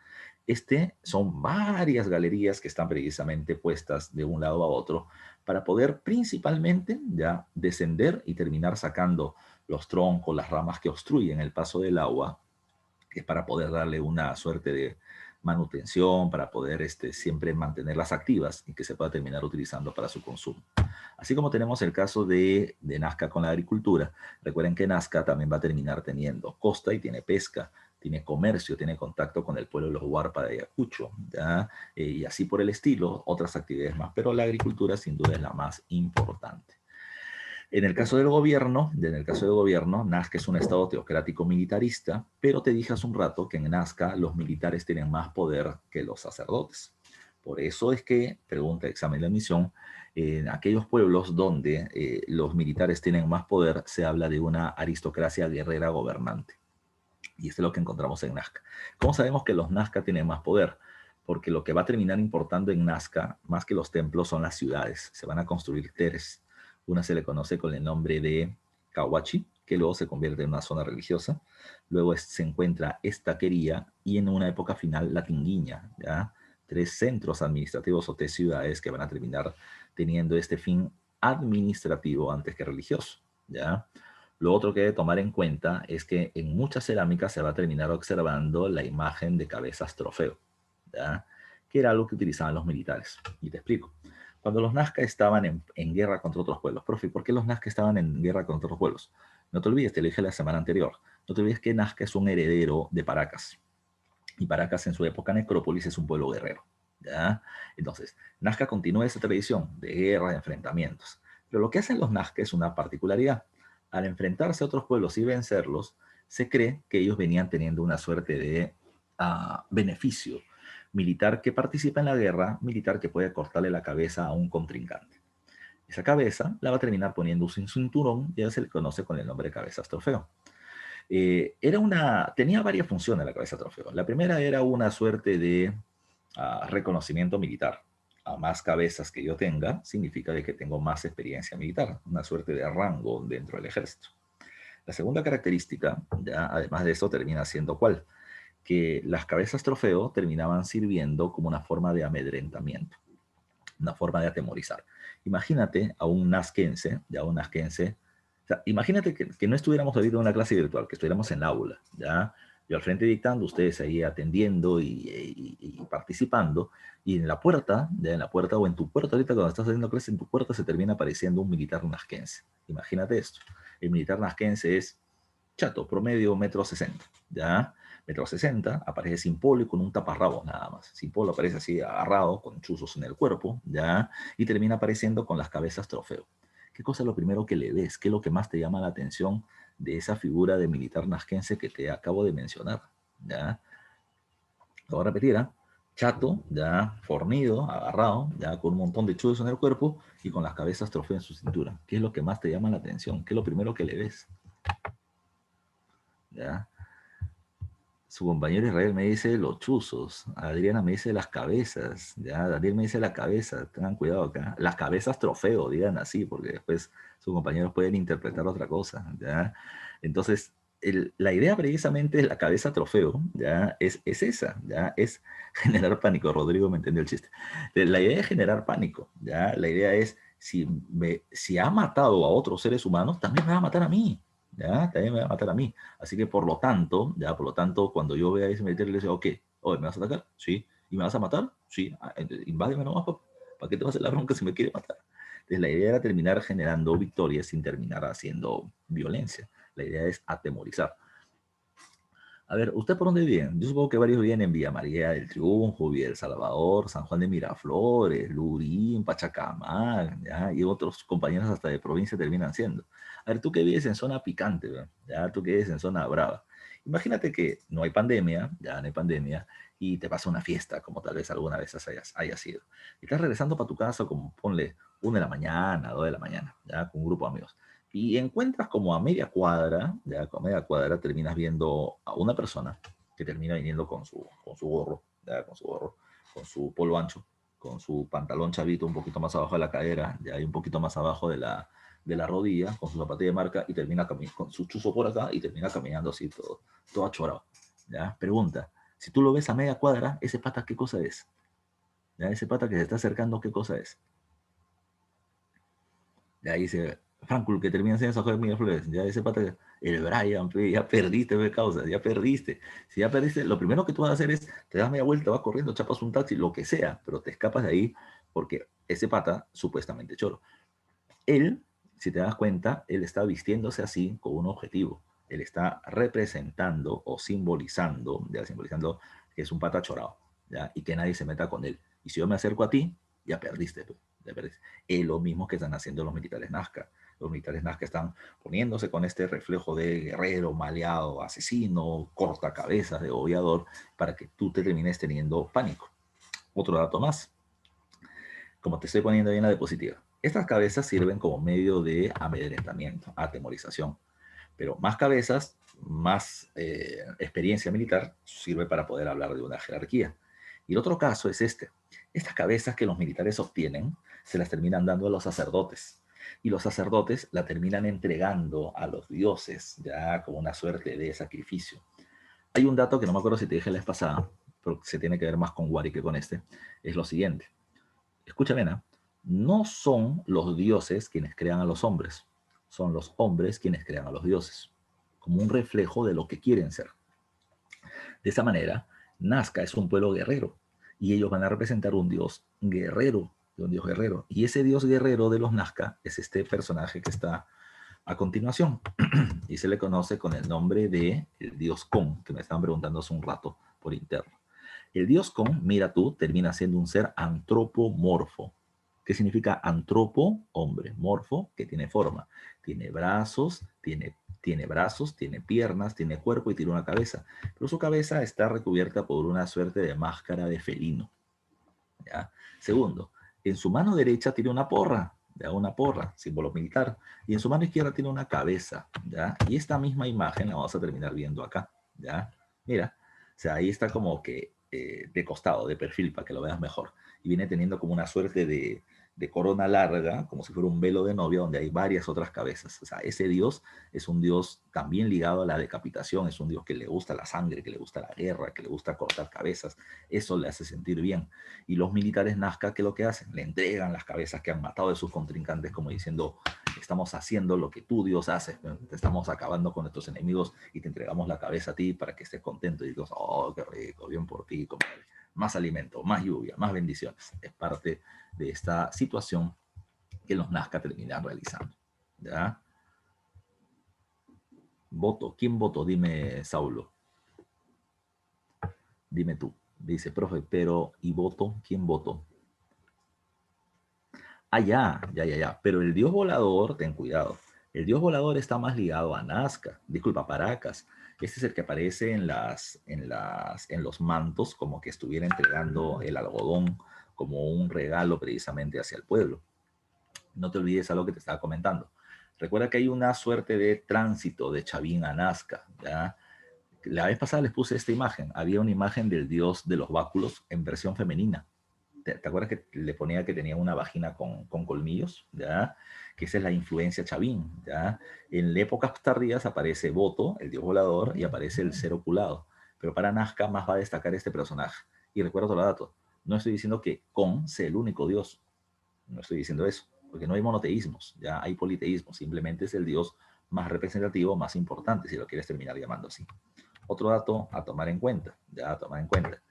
S2: Son varias galerías que están precisamente puestas de un lado a otro para poder principalmente ya descender y terminar sacando los troncos, las ramas que obstruyen el paso del agua, que es para poder darle una suerte de manutención, para poder siempre mantenerlas activas y que se pueda terminar utilizando para su consumo. Así como tenemos el caso de Nazca con la agricultura, recuerden que Nazca también va a terminar teniendo costa y tiene pesca, tiene comercio, tiene contacto con el pueblo de los Huarpa de Ayacucho, ¿ya? Y así por el estilo, otras actividades más, pero la agricultura sin duda es la más importante. En el caso del gobierno, Nazca es un estado teocrático militarista, pero te dije hace un rato que en Nazca los militares tienen más poder que los sacerdotes. Por eso es que, pregunta examen de admisión, en aquellos pueblos donde los militares tienen más poder, se habla de una aristocracia guerrera gobernante. Y esto es lo que encontramos en Nazca. ¿Cómo sabemos que los Nazca tienen más poder? Porque lo que va a terminar importando en Nazca, más que los templos, son las ciudades. Se van a construir teres. Una se le conoce con el nombre de Cahuachi, que luego se convierte en una zona religiosa. Luego se encuentra Estaquería y en una época final la Tinguiña, ¿ya? 3 centros administrativos o 3 ciudades que van a terminar teniendo este fin administrativo antes que religioso, ¿ya? Lo otro que hay que tomar en cuenta es que en muchas cerámicas se va a terminar observando la imagen de cabezas trofeo, ¿ya? Que era algo que utilizaban los militares. Y te explico. Cuando los Nazca estaban en guerra contra otros pueblos, profe, ¿por qué los Nazca estaban en guerra contra otros pueblos? No te olvides, te lo dije la semana anterior, no te olvides que Nazca es un heredero de Paracas. Y Paracas en su época necrópolis es un pueblo guerrero, ¿ya? Entonces, Nazca continúa esa tradición de guerra, de enfrentamientos. Pero lo que hacen los Nazca es una particularidad. Al enfrentarse a otros pueblos y vencerlos, se cree que ellos venían teniendo una suerte de beneficio militar que participa en la guerra, militar que puede cortarle la cabeza a un contrincante. Esa cabeza la va a terminar poniendo un cinturón y se le conoce con el nombre de cabezas trofeo. Tenía varias funciones la cabeza trofeo. La primera era una suerte de reconocimiento militar. A más cabezas que yo tenga, significa de que tengo más experiencia militar, una suerte de rango dentro del ejército. La segunda característica, ya, además de eso, termina siendo ¿cuál? Que las cabezas trofeo terminaban sirviendo como una forma de amedrentamiento, una forma de atemorizar. Imagínate a un nazquense, o sea, imagínate que no estuviéramos ahorita en una clase virtual, que estuviéramos en la aula, ¿ya? Yo al frente dictando, ustedes ahí atendiendo y participando, y en la puerta, ya en la puerta o en tu puerta, ahorita cuando estás haciendo clase, en tu puerta se termina apareciendo un militar nazquense. Imagínate esto. El militar nazquense es chato, promedio 1,60 m, ¿ya? 1,60 m, aparece sin polo y con un taparrabos nada más. Sin polo aparece así agarrado, con chuzos en el cuerpo, ¿ya? Y termina apareciendo con las cabezas trofeo. ¿Qué cosa es lo primero que le ves? ¿Qué es lo que más te llama la atención de esa figura de militar nazquense que te acabo de mencionar? ¿Ya? Lo voy a repetir, ¿ah? Chato, ya fornido, agarrado, ya con un montón de chuzos en el cuerpo y con las cabezas trofeo en su cintura. ¿Qué es lo que más te llama la atención? ¿Qué es lo primero que le ves? ¿Ya? Su compañero Israel me dice los chuzos, Adriana me dice las cabezas, ya, Daniel me dice la cabeza, tengan cuidado acá, las cabezas trofeo, digan así, porque después sus compañeros pueden interpretar otra cosa, ya. Entonces, la idea precisamente de la cabeza trofeo, ya, es esa, ya, es generar pánico. Rodrigo me entendió el chiste. La idea es generar pánico, ya, la idea es, si ha matado a otros seres humanos, también me va a matar a mí, ya, también me va a matar a mí. Así que por lo tanto, ya, por lo tanto, cuando yo vea a ese militar, le digo, ok, oye, ¿me vas a atacar? Sí. ¿Y me vas a matar? Sí. Ah, invádeme nomás, papá. ¿Para qué te vas a hacer la bronca si me quiere matar? Entonces la idea era terminar generando victorias sin terminar haciendo violencia. La idea es atemorizar. A ver, ¿usted por dónde vive? Yo supongo que varios viven en Villa María del Triunfo, Villa El Salvador, San Juan de Miraflores, Lurín, Pachacamac, ¿ya? Y otros compañeros hasta de provincia terminan siendo. A ver, tú que vives en zona picante, ¿verdad? ¿Ya? Tú que vives en zona brava. Imagínate que no hay pandemia, ya no hay pandemia, y te pasa una fiesta, como tal vez alguna vez haya sido. Y estás regresando para tu casa, como ponle 1 de la mañana, 2 de la mañana, ya, con un grupo de amigos. Y encuentras como a media cuadra, ya con media cuadra terminas viendo a una persona que termina viniendo con su gorro, ya con su gorro, con su polo ancho, con su pantalón chavito un poquito más abajo de la cadera, ya hay un poquito más abajo de la rodilla, con su zapatilla de marca y termina con su chuzo por acá y termina caminando así todo achorado. ¿Ya? Pregunta, si tú lo ves a media cuadra, ese pata, ¿qué cosa es? ¿Ya? Ese pata que se está acercando, ¿qué cosa es? Ya dice, Franco, el que termina siendo San Juan de Miraflores, ya ese pata, el Brian, pe, ya perdiste, pe, causa, ya perdiste. Si ya perdiste, lo primero que tú vas a hacer es, te das media vuelta, vas corriendo, chapas un taxi, lo que sea, pero te escapas de ahí porque ese pata, supuestamente choro. Él, si te das cuenta, él está vistiéndose así con un objetivo. Él está representando o simbolizando, ya simbolizando que es un pata chorado, ¿ya? Y que nadie se meta con él. Y si yo me acerco a ti, ya perdiste, pues, ya perdiste. Es lo mismo que están haciendo los militares Nazca. Los militares Nazca están poniéndose con este reflejo de guerrero, maleado, asesino, corta cabezas, degollador, para que tú te termines teniendo pánico. Otro dato más, como te estoy poniendo ahí en la diapositiva. Estas cabezas sirven como medio de amedrentamiento, atemorización, pero más cabezas, más experiencia militar sirve para poder hablar de una jerarquía. Y el otro caso es este. Estas cabezas que los militares obtienen se las terminan dando a los sacerdotes. Y los sacerdotes la terminan entregando a los dioses, ya como una suerte de sacrificio. Hay un dato que no me acuerdo si te dije la vez pasada, pero se tiene que ver más con Wari que con este. Es lo siguiente. Escúchame, ¿no? No son los dioses quienes crean a los hombres, son los hombres quienes crean a los dioses, como un reflejo de lo que quieren ser. De esa manera, Nazca es un pueblo guerrero y ellos van a representar un dios guerrero, un dios guerrero. Y ese dios guerrero de los Nazca es este personaje que está a continuación y se le conoce con el nombre de el dios Kon, que me estaban preguntando hace un rato por interno. El dios Kon, mira tú, termina siendo un ser antropomorfo. ¿Qué significa antropo? Hombre. Morfo, que tiene forma. Tiene piernas, tiene cuerpo y tiene una cabeza. Pero su cabeza está recubierta por una suerte de máscara de felino. ¿Ya? Segundo, en su mano derecha tiene una porra, ¿ya? Una porra, símbolo militar. Y en su mano izquierda tiene una cabeza. ¿Ya? Y esta misma imagen la vamos a terminar viendo acá. ¿Ya? Mira, o sea, ahí está como que de costado, de perfil, para que lo veas mejor. Y viene teniendo como una suerte de corona larga, como si fuera un velo de novia, donde hay varias otras cabezas. O sea, ese dios es un dios también ligado a la decapitación, es un dios que le gusta la sangre, que le gusta la guerra, que le gusta cortar cabezas. Eso le hace sentir bien. Y los militares Nazca, ¿qué es lo que hacen? Le entregan las cabezas que han matado de sus contrincantes, como diciendo, estamos haciendo lo que tú, Dios, haces, te estamos acabando con nuestros enemigos y te entregamos la cabeza a ti para que estés contento. Y Dios, oh, qué rico, bien por ti, compadre. Más alimento, más lluvia, más bendiciones. Es parte de esta situación que los Nazca terminan realizando. ¿Ya? Voto. ¿Quién votó? Dime, Saulo. Dime tú. Dice, profe, pero ¿y voto? ¿Quién votó? Ah, ya. Pero el dios volador, ten cuidado. El dios volador está más ligado a Nazca, disculpa, Paracas. Este es el que aparece en los mantos, como que estuviera entregando el algodón como un regalo precisamente hacia el pueblo. No te olvides algo que te estaba comentando. Recuerda que hay una suerte de tránsito de Chavín a Nazca, ¿ya? La vez pasada les puse esta imagen. Había una imagen del dios de los báculos en versión femenina. ¿Te acuerdas que le ponía que tenía una vagina con colmillos? ¿Ya? Que esa es la influencia chavín. ¿Ya? En épocas tardías aparece Voto, el dios volador, y aparece el ser oculado. Pero para Nazca más va a destacar este personaje. Y recuerdo otro dato. No estoy diciendo que Con sea el único dios. No estoy diciendo eso. Porque no hay monoteísmos. Ya hay politeísmo. Simplemente es el dios más representativo, más importante, si lo quieres terminar llamando así. Otro dato a tomar en cuenta. Ya a tomar en cuenta.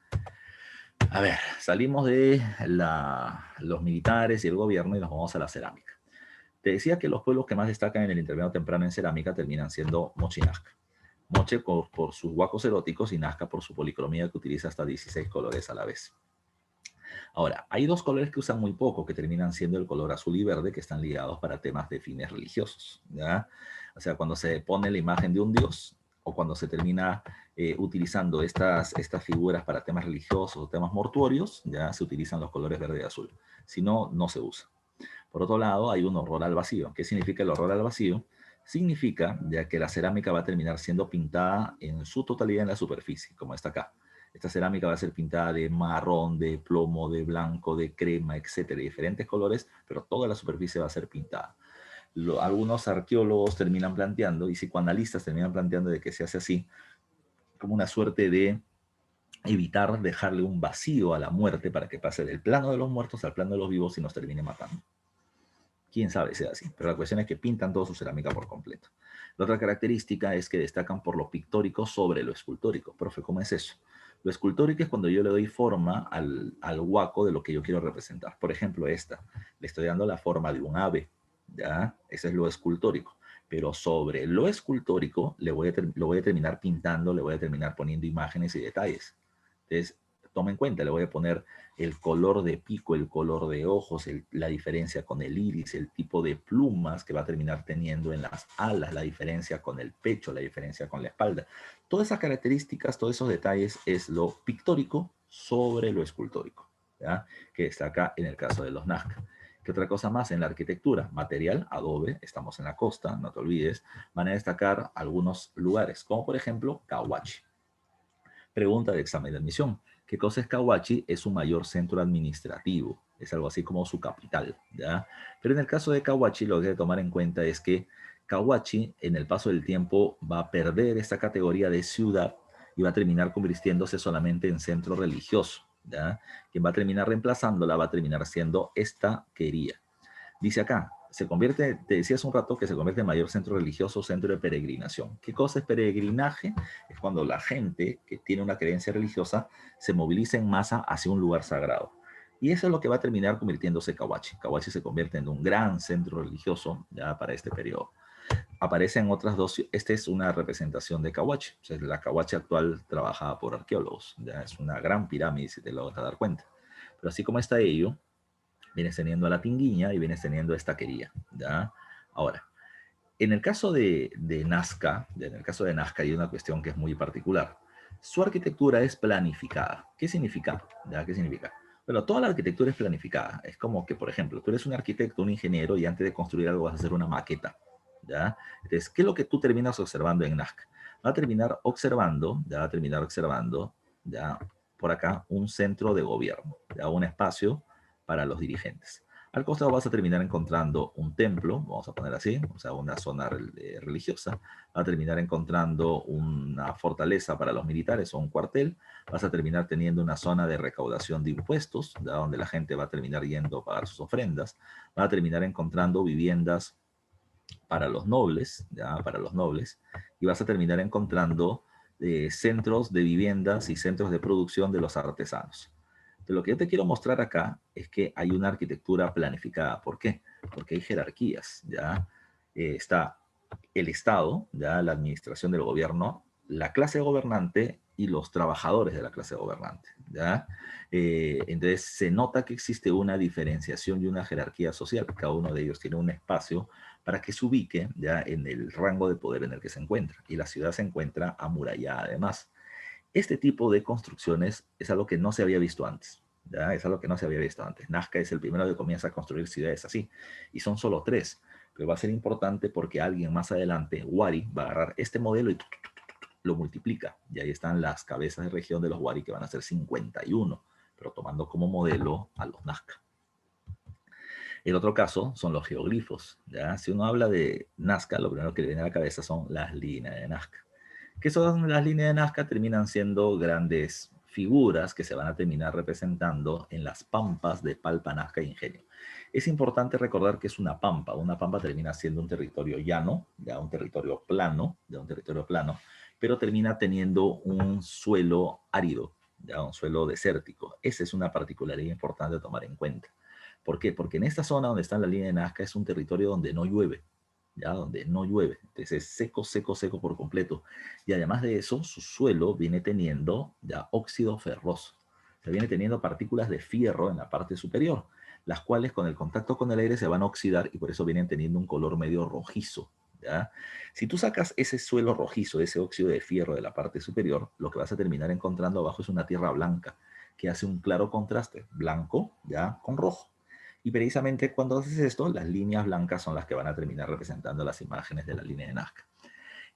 S2: A ver, salimos de los militares y el gobierno y nos vamos a la cerámica. Te decía que los pueblos que más destacan en el intermedio temprano en cerámica terminan siendo Moche y Nazca. Moche por sus huacos eróticos y Nazca por su policromía que utiliza hasta 16 colores a la vez. Ahora, hay dos colores que usan muy poco, que terminan siendo el color azul y verde, que están ligados para temas de fines religiosos, ¿ya? O sea, cuando se pone la imagen de un dios o cuando se termina utilizando estas figuras para temas religiosos o temas mortuorios, ya se utilizan los colores verde y azul. Si no, no se usa. Por otro lado, hay un horror al vacío. ¿Qué significa el horror al vacío? Significa ya que la cerámica va a terminar siendo pintada en su totalidad en la superficie, como está acá. Esta cerámica va a ser pintada de marrón, de plomo, de blanco, de crema, etcétera, de diferentes colores, pero toda la superficie va a ser pintada. Algunos arqueólogos terminan planteando, y psicoanalistas terminan planteando de que se hace así, como una suerte de evitar dejarle un vacío a la muerte para que pase del plano de los muertos al plano de los vivos y nos termine matando. Quién sabe sea así, pero la cuestión es que pintan toda su cerámica por completo. La otra característica es que destacan por lo pictórico sobre lo escultórico. Profe, ¿cómo es eso? Lo escultórico es cuando yo le doy forma al huaco de lo que yo quiero representar. Por ejemplo, esta. Le estoy dando la forma de un ave, ¿ya? Ese es lo escultórico. Pero sobre lo escultórico lo voy a terminar pintando, le voy a terminar poniendo imágenes y detalles. Entonces, toma en cuenta, le voy a poner el color de pico, el color de ojos, la diferencia con el iris, el tipo de plumas que va a terminar teniendo en las alas, la diferencia con el pecho, la diferencia con la espalda. Todas esas características, todos esos detalles es lo pictórico sobre lo escultórico, ¿ya? Que destaca en el caso de los Nazca. ¿Qué otra cosa más en la arquitectura? Material, adobe, estamos en la costa, no te olvides. Van a destacar algunos lugares, como por ejemplo Cahuachi. Pregunta de examen de admisión. ¿Qué cosa es Cahuachi? Es su mayor centro administrativo. Es algo así como su capital, ¿ya? Pero en el caso de Cahuachi, lo que hay que tomar en cuenta es que Cahuachi, en el paso del tiempo, va a perder esta categoría de ciudad y va a terminar convirtiéndose solamente en centro religioso, ¿ya? Quien va a terminar reemplazándola va a terminar siendo esta quería. Dice acá, se convierte, te decía hace un rato que se convierte en mayor centro religioso, centro de peregrinación. ¿Qué cosa es peregrinaje? Es cuando la gente que tiene una creencia religiosa se moviliza en masa hacia un lugar sagrado. Y eso es lo que va a terminar convirtiéndose Cahuachi. Cahuachi se convierte en un gran centro religioso ya para este periodo. Aparecen otras dos, esta es una representación de Cahuachi. O sea, la Cahuachi actual trabajada por arqueólogos. Ya es una gran pirámide, si te lo vas a dar cuenta. Pero así como está ello, vienes teniendo a la Tinguiña y vienes teniendo a Estaquería, ¿ya? Ahora, en el caso de Nazca, en el caso de Nazca hay una cuestión que es muy particular. Su arquitectura es planificada. ¿Qué significa? ¿Ya? ¿Qué significa? Bueno, toda la arquitectura es planificada. Es como que, por ejemplo, tú eres un arquitecto, un ingeniero, y antes de construir algo vas a hacer una maqueta, ¿ya? Entonces, ¿qué es lo que tú terminas observando en Nazca? Va a terminar observando, ya va a terminar observando, ya por acá, un centro de gobierno, ya un espacio para los dirigentes. Al costado vas a terminar encontrando un templo, vamos a poner así, o sea, una zona religiosa. Vas a terminar encontrando una fortaleza para los militares o un cuartel. Vas a terminar teniendo una zona de recaudación de impuestos, ¿ya? Donde la gente va a terminar yendo a pagar sus ofrendas. Vas a terminar encontrando viviendas para los nobles, ¿ya? Para los nobles. Y vas a terminar encontrando centros de viviendas y centros de producción de los artesanos. De lo que yo te quiero mostrar acá es que hay una arquitectura planificada. ¿Por qué? Porque hay jerarquías, ¿ya? Está el Estado, ya la administración del gobierno, la clase gobernante y los trabajadores de la clase gobernante, ¿ya? Entonces se nota que existe una diferenciación y una jerarquía social. Cada uno de ellos tiene un espacio para que se ubique ya en el rango de poder en el que se encuentra. Y la ciudad se encuentra amurallada además. Este tipo de construcciones es algo que no se había visto antes. ¿Ya? Es algo que no se había visto antes. Nazca es el primero que comienza a construir ciudades así. Y son solo 3. Pero va a ser importante porque alguien más adelante, Wari, va a agarrar este modelo y lo multiplica. Y ahí están las cabezas de región de los Wari, que van a ser 51, pero tomando como modelo a los Nazca. El otro caso son los geoglifos. ¿Ya? Si uno habla de Nazca, lo primero que le viene a la cabeza son las líneas de Nazca. ¿Qué son las líneas de Nazca? Terminan siendo grandes figuras que se van a terminar representando en las pampas de Palpa, Nazca e Ingenio. Es importante recordar que es una pampa. Una pampa termina siendo un territorio llano, ya un territorio plano, pero termina teniendo un suelo árido, ya un suelo desértico. Esa es una particularidad importante a tomar en cuenta. ¿Por qué? Porque en esta zona donde está la línea de Nazca es un territorio donde no llueve, ya donde no llueve. Entonces es seco, seco, seco por completo. Y además de eso, su suelo viene teniendo ya óxido ferroso. Se viene teniendo partículas de fierro en la parte superior, las cuales con el contacto con el aire se van a oxidar y por eso vienen teniendo un color medio rojizo. ¿Ya? Si tú sacas ese suelo rojizo, ese óxido de fierro de la parte superior, lo que vas a terminar encontrando abajo es una tierra blanca, que hace un claro contraste, blanco ya con rojo. Y precisamente cuando haces esto, las líneas blancas son las que van a terminar representando las imágenes de la línea de Nazca.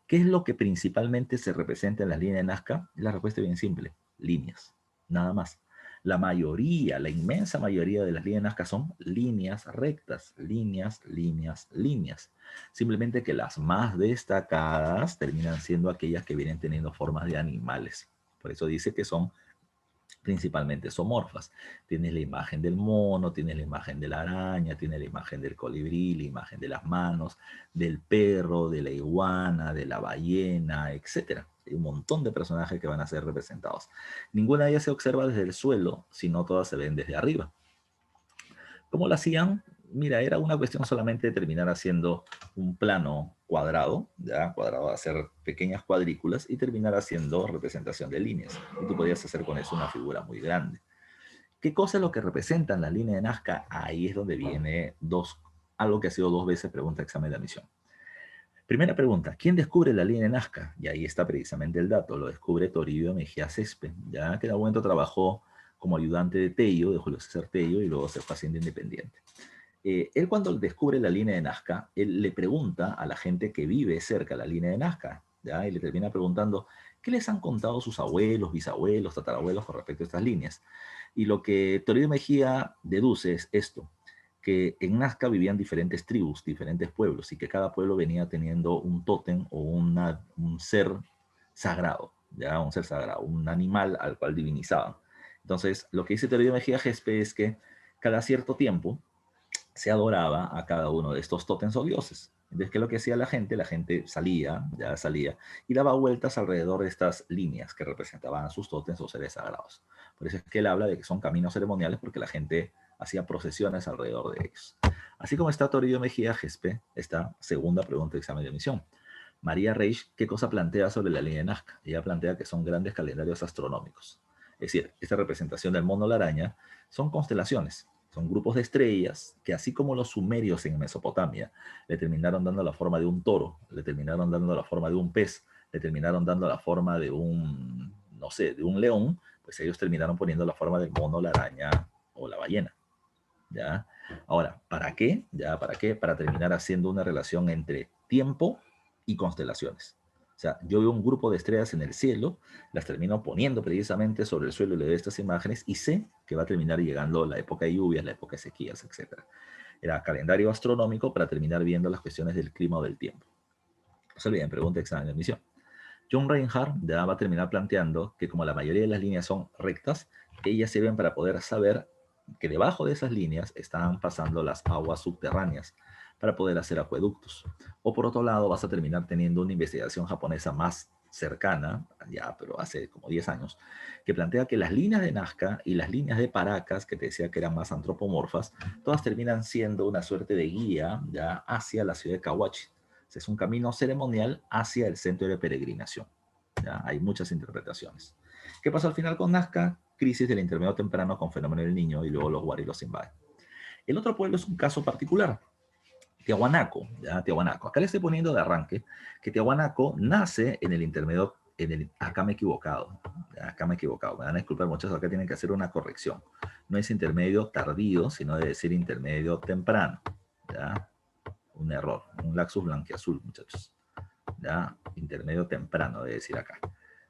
S2: ¿Qué es lo que principalmente se representa en la línea de Nazca? La respuesta es bien simple, líneas, nada más. La mayoría, la inmensa mayoría de las líneas de Nazca son líneas rectas, líneas, líneas, líneas. Simplemente que las más destacadas terminan siendo aquellas que vienen teniendo formas de animales. Por eso dice que son principalmente zoomorfas. Tienes la imagen del mono, tienes la imagen de la araña, tienes la imagen del colibrí, la imagen de las manos, del perro, de la iguana, de la ballena, etc. Hay un montón de personajes que van a ser representados. Ninguna de ellas se observa desde el suelo, sino todas se ven desde arriba. ¿Cómo lo hacían? Mira, era una cuestión solamente de terminar haciendo un plano cuadrado, ya cuadrado a hacer pequeñas cuadrículas y terminar haciendo representación de líneas. Y tú podías hacer con eso una figura muy grande. ¿Qué cosa es lo que representan la línea de Nazca? Ahí es donde viene algo que ha sido 2 veces pregunta examen de admisión. Primera pregunta, ¿quién descubre la línea de Nazca? Y ahí está precisamente el dato, lo descubre Toribio Mejía Césped, ya que en algún momento trabajó como ayudante de Tello, de Julio César Tello, y luego se fue haciendo independiente. Él cuando descubre la línea de Nazca, él le pregunta a la gente que vive cerca de la línea de Nazca, ¿ya? Y le termina preguntando, ¿qué les han contado sus abuelos, bisabuelos, tatarabuelos con respecto a estas líneas? Y lo que Toribio Mejía deduce es esto, que en Nazca vivían diferentes tribus, diferentes pueblos, y que cada pueblo venía teniendo un tótem o un ser sagrado, ¿ya? Un ser sagrado, un animal al cual divinizaban. Entonces, lo que dice Toribio Mejía Gespe es que cada cierto tiempo se adoraba a cada uno de estos tótems o dioses. Entonces, ¿qué es lo que hacía la gente? La gente salía, ya salía, y daba vueltas alrededor de estas líneas que representaban a sus tótems o seres sagrados. Por eso es que él habla de que son caminos ceremoniales, porque la gente hacía procesiones alrededor de ellos. Así como está Toribio Mejía Gespe, esta segunda pregunta de examen de admisión. María Reich, ¿qué cosa plantea sobre la línea de Nazca? Ella plantea que son grandes calendarios astronómicos. Es decir, esta representación del mono la araña son constelaciones, son grupos de estrellas que así como los sumerios en Mesopotamia le terminaron dando la forma de un toro, le terminaron dando la forma de un pez, le terminaron dando la forma de un, no sé, de un león, pues ellos terminaron poniendo la forma del mono, la araña o la ballena. ¿Ya? Ahora, ¿para qué? ¿Ya? ¿Para qué? Para terminar haciendo una relación entre tiempo y constelaciones. O sea, yo veo un grupo de estrellas en el cielo, las termino poniendo precisamente sobre el suelo y le doy estas imágenes y sé que va a terminar llegando la época de lluvias, la época de sequías, etc. Era calendario astronómico para terminar viendo las cuestiones del clima o del tiempo. No se olviden, pregunta de examen de admisión. John Reinhardt ya va a terminar planteando que como la mayoría de las líneas son rectas, ellas sirven para poder saber que debajo de esas líneas están pasando las aguas subterráneas para poder hacer acueductos. O por otro lado, vas a terminar teniendo una investigación japonesa más cercana, ya, pero hace como 10 años, que plantea que las líneas de Nazca y las líneas de Paracas, que te decía que eran más antropomorfas, todas terminan siendo una suerte de guía ya hacia la ciudad de Kawachi. Es un camino ceremonial hacia el centro de peregrinación. ¿Ya? Hay muchas interpretaciones. ¿Qué pasó al final con Nazca? Crisis del intermedio temprano con fenómeno del niño y luego los Wari los invaden. El otro pueblo es un caso particular. Tiahuanaco, ¿ya? Tiahuanaco. Acá le estoy poniendo de arranque que Tiahuanaco nace en el intermedio, acá me he equivocado, acá me he equivocado, me van a disculpar muchachos, acá tienen que hacer una corrección. No es intermedio tardío, sino debe ser intermedio temprano, ¿ya? Un error, un laxus blanquiazul, muchachos, ¿ya? Intermedio temprano, debe decir acá.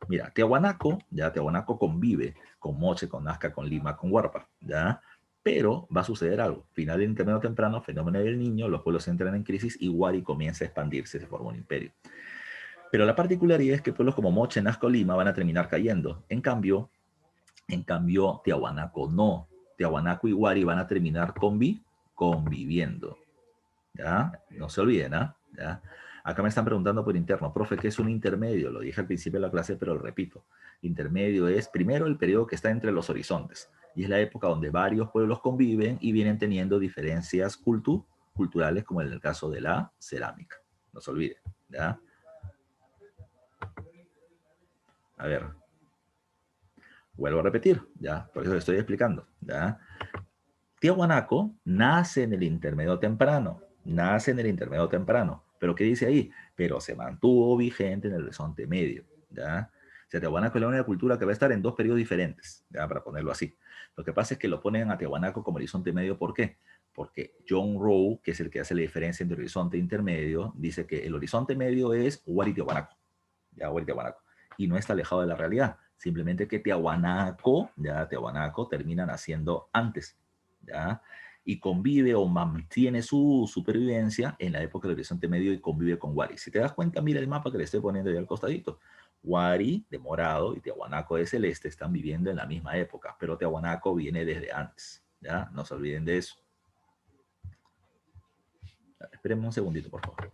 S2: Mira, Tiahuanaco, ya Tiahuanaco convive con Moche, con Nazca, con Lima, con Huarpa, ¿ya? Pero va a suceder algo. Final del intermedio temprano, fenómeno del niño, los pueblos entran en crisis y Huari comienza a expandirse, se forma un imperio. Pero la particularidad es que pueblos como Moche, Nazca o Lima van a terminar cayendo. En cambio, Tiahuanaco no. Tiahuanaco y Huari van a terminar conviviendo. ¿Ya? No se olviden, ¿ah? ¿Ya? Acá me están preguntando por interno, profe, ¿qué es un intermedio? Lo dije al principio de la clase, pero lo repito. Intermedio es primero el periodo que está entre los horizontes y es la época donde varios pueblos conviven y vienen teniendo diferencias culturales, como en el caso de la cerámica. No se olviden, ¿ya? A ver, vuelvo a repetir, ¿ya? Por eso estoy explicando, ¿ya? Tiahuanaco nace en el intermedio temprano, pero ¿qué dice ahí? Pero se mantuvo vigente en el horizonte medio, ¿ya? O sea, Tiahuanaco es la única cultura que va a estar en dos periodos diferentes, ¿ya? Para ponerlo así. Lo que pasa es que lo ponen a Tiahuanaco como horizonte medio, ¿por qué? Porque John Rowe, que es el que hace la diferencia entre horizonte e intermedio, dice que el horizonte medio es Huari Tiahuanaco, ¿ya? Huari Tiahuanaco, y no está alejado de la realidad, simplemente que Tiahuanaco, ya Tiahuanaco termina naciendo antes, ¿ya? Y convive o mantiene su supervivencia en la época del Horizonte Medio y convive con Wari. Si te das cuenta, mira el mapa que le estoy poniendo ahí al costadito. Wari de morado y Tiahuanaco de celeste están viviendo en la misma época, pero Tiahuanaco viene desde antes, ¿ya? No se olviden de eso. Espérenme un segundito, por favor.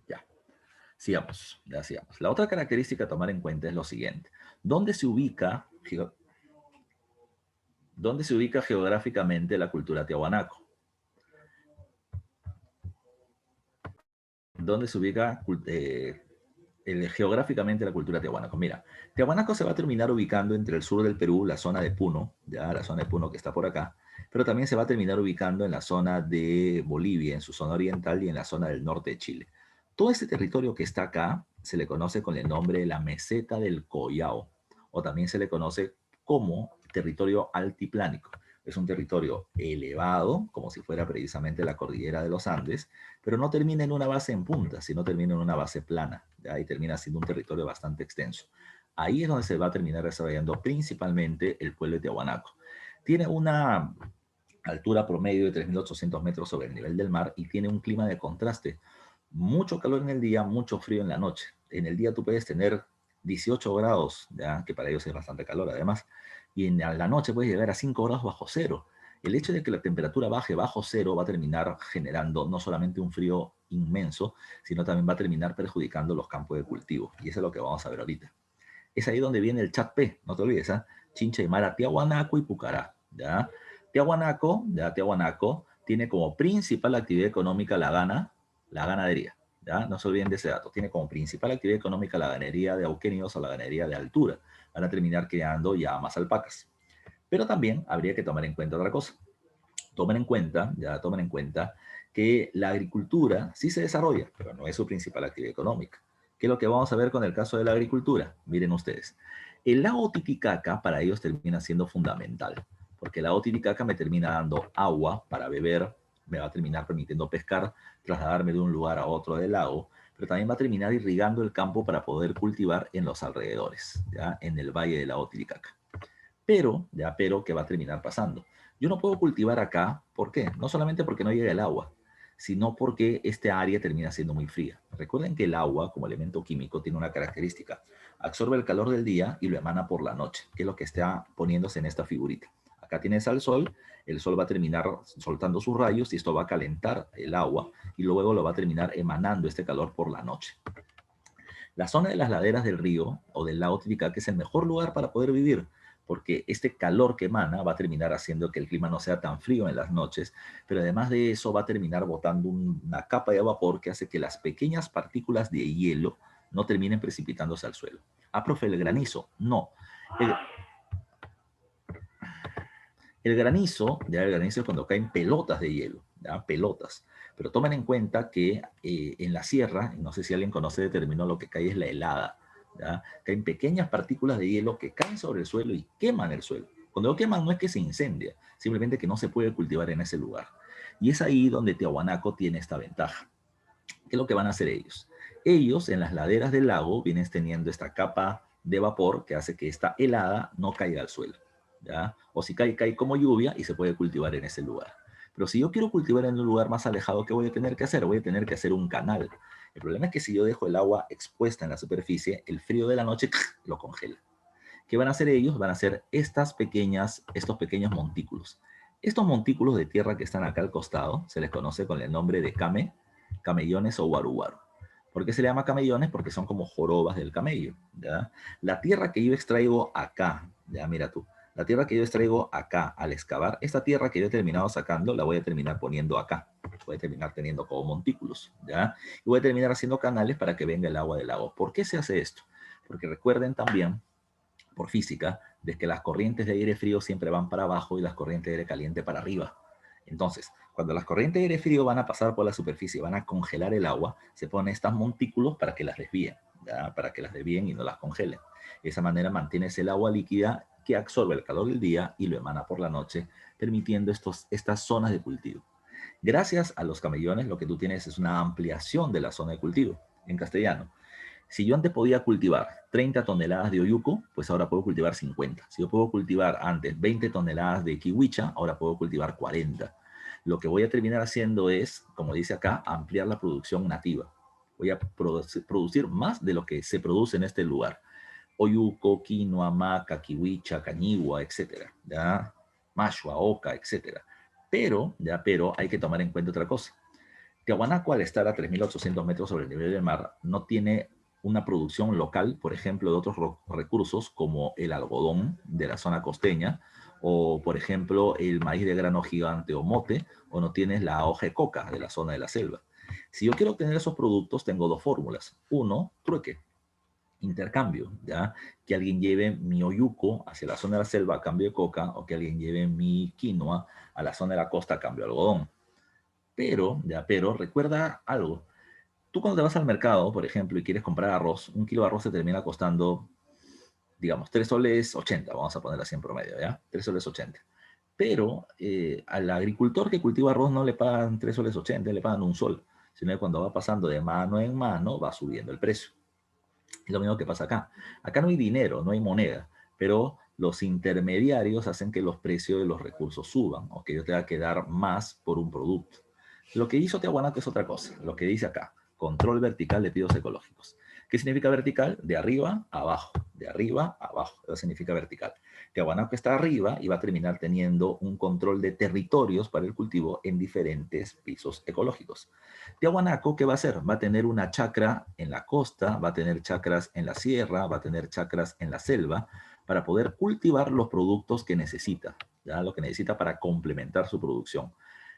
S2: Ya. Sigamos, ya sigamos. La otra característica a tomar en cuenta es lo siguiente. ¿Dónde se ubica geográficamente la cultura tiahuanaco? ¿Dónde se ubica geográficamente la cultura tiahuanaco? Mira, Tiahuanaco se va a terminar ubicando entre el sur del Perú, la zona de Puno, ya la zona de Puno que está por acá, pero también se va a terminar ubicando en la zona de Bolivia, en su zona oriental y en la zona del norte de Chile. Todo este territorio que está acá se le conoce con el nombre de la meseta del Collao, o también se le conoce como territorio altiplánico. Es un territorio elevado, como si fuera precisamente la cordillera de los Andes, pero no termina en una base en punta, sino termina en una base plana, ¿ya? Y termina siendo un territorio bastante extenso. Ahí es donde se va a terminar desarrollando principalmente el pueblo de Tiahuanaco. Tiene una altura promedio de 3.800 metros sobre el nivel del mar y tiene un clima de contraste. Mucho calor en el día, mucho frío en la noche. En el día tú puedes tener 18 grados, ¿ya? Que para ellos es bastante calor además, y en la noche puedes llegar a 5 grados bajo cero. El hecho de que la temperatura baje bajo cero va a terminar generando no solamente un frío inmenso, sino también va a terminar perjudicando los campos de cultivo. Y eso es lo que vamos a ver ahorita. Es ahí donde viene el chat P, no te olvides, ¿eh? Chincha y Mara, Tiahuanaco y Pucará, ¿ya? Tiahuanaco tiene como principal actividad económica la ganadería, ¿ya? No se olviden de ese dato. Tiene como principal actividad económica la ganadería de auquenios o la ganadería de altura. Van a terminar creando ya más alpacas. Pero también habría que tomar en cuenta otra cosa. Tomen en cuenta que la agricultura sí se desarrolla, pero no es su principal actividad económica. ¿Qué es lo que vamos a ver con el caso de la agricultura? Miren ustedes. El lago Titicaca para ellos termina siendo fundamental, porque el lago Titicaca me termina dando agua para beber, me va a terminar permitiendo pescar, trasladarme de un lugar a otro del lago, pero también va a terminar irrigando el campo para poder cultivar en los alrededores, ¿ya? En el valle del lago Titicaca. Pero, ¿qué va a terminar pasando? Yo no puedo cultivar acá, ¿por qué? No solamente porque no llega el agua, sino porque este área termina siendo muy fría. Recuerden que el agua, como elemento químico, tiene una característica. Absorbe el calor del día y lo emana por la noche, que es lo que está poniéndose en esta figurita. Acá tienes al sol, el sol va a terminar soltando sus rayos y esto va a calentar el agua y luego lo va a terminar emanando este calor por la noche. La zona de las laderas del río o del lago Titicaca es el mejor lugar para poder vivir, porque este calor que emana va a terminar haciendo que el clima no sea tan frío en las noches, pero además de eso va a terminar botando una capa de vapor que hace que las pequeñas partículas de hielo no terminen precipitándose al suelo. Ah, profe, el granizo. No. El, el granizo, ya el granizo es cuando caen pelotas de hielo, ya, pelotas. Pero tomen en cuenta que en la sierra, no sé si alguien conoce el término, lo que cae es la helada. ¿Ya? Caen pequeñas partículas de hielo que caen sobre el suelo y queman el suelo. Cuando lo queman no es que se incendia, simplemente que no se puede cultivar en ese lugar. Y es ahí donde Tiahuanaco tiene esta ventaja. ¿Qué es lo que van a hacer ellos? Ellos en las laderas del lago vienen teniendo esta capa de vapor que hace que esta helada no caiga al suelo. ¿Ya? O si cae, cae como lluvia y se puede cultivar en ese lugar. Pero si yo quiero cultivar en un lugar más alejado, ¿qué voy a tener que hacer? Voy a tener que hacer un canal. El problema es que si yo dejo el agua expuesta en la superficie, el frío de la noche lo congela. ¿Qué van a hacer ellos? Van a hacer estos pequeños montículos. Estos montículos de tierra que están acá al costado se les conoce con el nombre de camellones o guaruguaru. ¿Por qué se le llama camellones? Porque son como jorobas del camello. ¿Ya? La tierra que yo extraigo acá, ya mira tú, la tierra que yo extraigo acá al excavar, esta tierra que yo he terminado sacando, la voy a terminar poniendo acá. Voy a terminar teniendo como montículos. ¿Ya? Y voy a terminar haciendo canales para que venga el agua del lago. ¿Por qué se hace esto? Porque recuerden también por física, de que las corrientes de aire frío siempre van para abajo y las corrientes de aire caliente para arriba. Entonces, cuando las corrientes de aire frío van a pasar por la superficie, van a congelar el agua, se ponen estos montículos para que las desvíen, ¿ya? Para que las desvíen y no las congelen. De esa manera mantienes el agua líquida que absorbe el calor del día y lo emana por la noche, permitiendo estas zonas de cultivo. Gracias a los camellones, lo que tú tienes es una ampliación de la zona de cultivo. En castellano, si yo antes podía cultivar 30 toneladas de oyuco, pues ahora puedo cultivar 50. Si yo puedo cultivar antes 20 toneladas de kiwicha, ahora puedo cultivar 40. Lo que voy a terminar haciendo es, como dice acá, ampliar la producción nativa. Voy a producir más de lo que se produce en este lugar. Oyuco, quinoa, maca, kiwicha, cañigua, etcétera. ¿Ya? Mashua, oca, etcétera. Pero hay que tomar en cuenta otra cosa. Tiahuanaco, al estar a 3.800 metros sobre el nivel del mar, no tiene una producción local, por ejemplo, de otros recursos como el algodón de la zona costeña, o por ejemplo el maíz de grano gigante o mote, o no tienes la hoja de coca de la zona de la selva. Si yo quiero obtener esos productos, tengo dos fórmulas. Uno, trueque, intercambio, ¿ya? Que alguien lleve mi oyuco hacia la zona de la selva a cambio de coca, o que alguien lleve mi quinoa a la zona de la costa a cambio de algodón. Pero recuerda algo. Tú cuando te vas al mercado, por ejemplo, y quieres comprar arroz, un kilo de arroz te termina costando, digamos, 3 soles 80, vamos a poner así en promedio, ¿ya? 3 soles 80. Pero al agricultor que cultiva arroz no le pagan 3 soles 80, le pagan un sol, sino que cuando va pasando de mano en mano va subiendo el precio. Es lo mismo que pasa acá. Acá no hay dinero, no hay moneda, pero los intermediarios hacen que los precios de los recursos suban o que yo tenga que dar más por un producto. Lo que hizo Tiahuanaco es otra cosa, lo que dice acá, control vertical de pisos ecológicos. ¿Qué significa vertical? De arriba a abajo, de arriba a abajo, eso significa vertical. Tiahuanaco está arriba y va a terminar teniendo un control de territorios para el cultivo en diferentes pisos ecológicos. Tiahuanaco, ¿qué va a hacer? Va a tener una chacra en la costa, va a tener chacras en la sierra, va a tener chacras en la selva, para poder cultivar los productos que necesita, ¿ya? Lo que necesita para complementar su producción.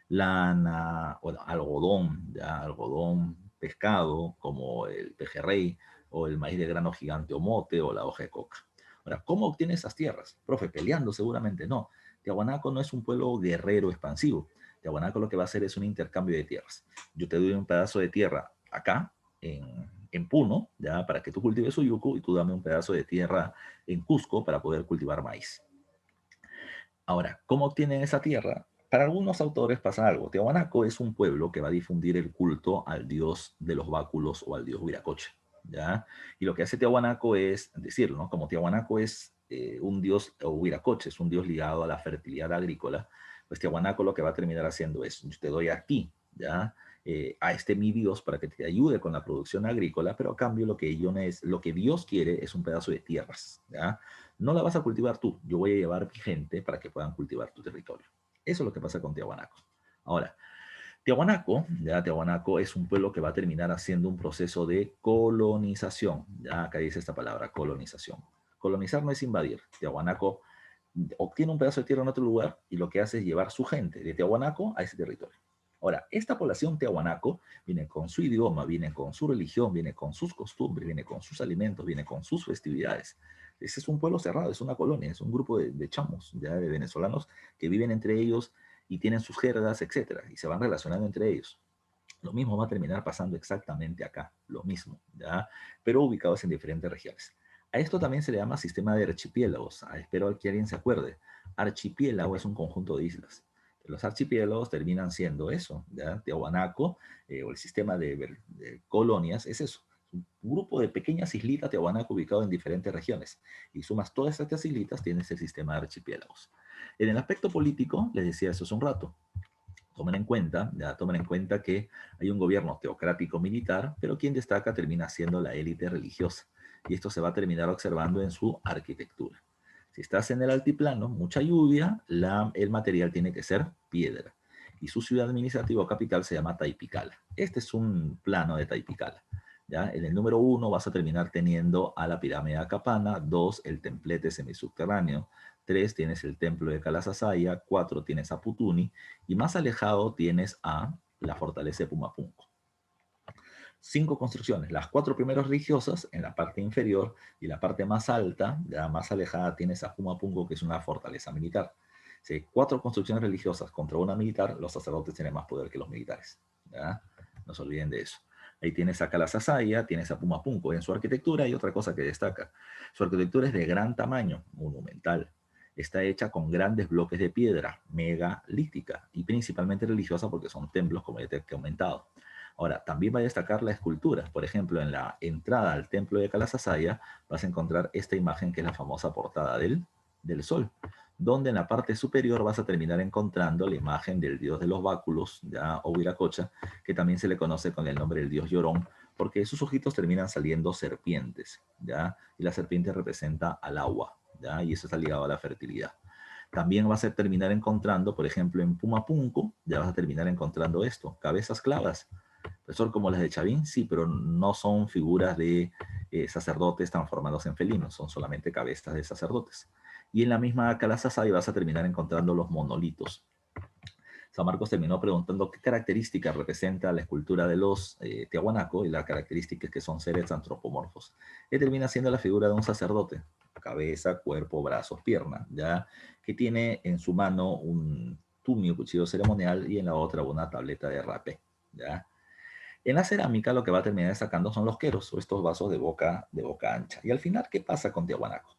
S2: Lana, bueno, algodón, ¿ya? Algodón, pescado, como el pejerrey, o el maíz de grano gigante o mote, o la hoja de coca. Ahora, ¿cómo obtiene esas tierras? Profe, peleando seguramente no. Tiahuanaco no es un pueblo guerrero expansivo. Tiahuanaco lo que va a hacer es un intercambio de tierras. Yo te doy un pedazo de tierra acá, en Puno, ya, para que tú cultives uyuco, y tú dame un pedazo de tierra en Cusco para poder cultivar maíz. Ahora, ¿cómo obtienen esa tierra? Para algunos autores pasa algo. Tiahuanaco es un pueblo que va a difundir el culto al dios de los báculos o al dios Huiracocha, ¿ya? Y lo que hace Tiahuanaco es decirlo, ¿no? Como Tiahuanaco es un dios, o Huiracocha es un dios ligado a la fertilidad agrícola, pues Tiahuanaco lo que va a terminar haciendo es, yo te doy a ti, ¿ya? A este mi Dios para que te ayude con la producción agrícola, pero a cambio lo que Dios quiere es un pedazo de tierras, ¿ya? No la vas a cultivar tú, yo voy a llevar mi gente para que puedan cultivar tu territorio. Eso es lo que pasa con Tiahuanaco. Ahora, Tiahuanaco es un pueblo que va a terminar haciendo un proceso de colonización. Ya acá dice esta palabra, colonización. Colonizar no es invadir. Tiahuanaco obtiene un pedazo de tierra en otro lugar y lo que hace es llevar su gente de Tiahuanaco a ese territorio. Ahora, esta población Tiahuanaco viene con su idioma, viene con su religión, viene con sus costumbres, viene con sus alimentos, viene con sus festividades. Ese es un pueblo cerrado, es una colonia, es un grupo de chamos, ya de venezolanos que viven entre ellos y tienen sus jergas, etcétera, y se van relacionando entre ellos. Lo mismo va a terminar pasando exactamente acá, lo mismo, ¿ya? Pero ubicados en diferentes regiones. A esto también se le llama sistema de archipiélagos. Espero que alguien se acuerde. Archipiélago es un conjunto de islas. Los archipiélagos terminan siendo eso, ¿ya? Tiahuanaco, o el sistema de colonias, es eso. Un grupo de pequeñas islitas Tiahuanaco ubicado en diferentes regiones. Y sumas todas estas islitas, tienes el sistema de archipiélagos. En el aspecto político, les decía eso hace un rato, tomen en cuenta que hay un gobierno teocrático militar, pero quien destaca termina siendo la élite religiosa. Y esto se va a terminar observando en su arquitectura. Si estás en el altiplano, mucha lluvia, el material tiene que ser piedra. Y su ciudad administrativa o capital se llama Taipicala. Este es un plano de Taipicala. ¿Ya? En el número 1 vas a terminar teniendo a la pirámide de Acapana, 2 el templete semisubterráneo, 3 tienes el templo de Calasasaya, 4 tienes a Putuni, y más alejado tienes a la fortaleza de Pumapunco. 5 construcciones, las 4 primeras religiosas en la parte inferior y la parte más alta, ya más alejada, tienes a Pumapunco, que es una fortaleza militar. Si hay 4 construcciones religiosas contra una militar, los sacerdotes tienen más poder que los militares. ¿Ya? No se olviden de eso. Ahí tienes a Calasasaya, tienes a Pumapunco. En su arquitectura hay otra cosa que destaca. Su arquitectura es de gran tamaño, monumental. Está hecha con grandes bloques de piedra, megalítica, y principalmente religiosa porque son templos, como ya te he comentado. Ahora, también va a destacar la escultura. Por ejemplo, en la entrada al templo de Calasasaya vas a encontrar esta imagen que es la famosa portada del sol, donde en la parte superior vas a terminar encontrando la imagen del dios de los báculos, ya, o Huiracocha, que también se le conoce con el nombre del dios Llorón, porque de sus ojitos terminan saliendo serpientes, ¿ya? Y la serpiente representa al agua, ¿ya? Y eso está ligado a la fertilidad. También vas a terminar encontrando, por ejemplo, en Pumapunco, ya vas a terminar encontrando esto, cabezas clavas. Profesor, como las de Chavín, sí, pero no son figuras de sacerdotes transformados en felinos, son solamente cabezas de sacerdotes. Y en la misma Calasasay vas a terminar encontrando los monolitos. San Marcos terminó preguntando qué característica representa la escultura de los Tiahuanaco, y la característica es que son seres antropomorfos, que termina siendo la figura de un sacerdote, cabeza, cuerpo, brazos, pierna, ya que tiene en su mano un tumio, cuchillo ceremonial, y en la otra una tableta de rapé, ya. En la cerámica lo que va a terminar sacando son los queros, o estos vasos de boca ancha. Y al final, ¿qué pasa con Tiahuanaco?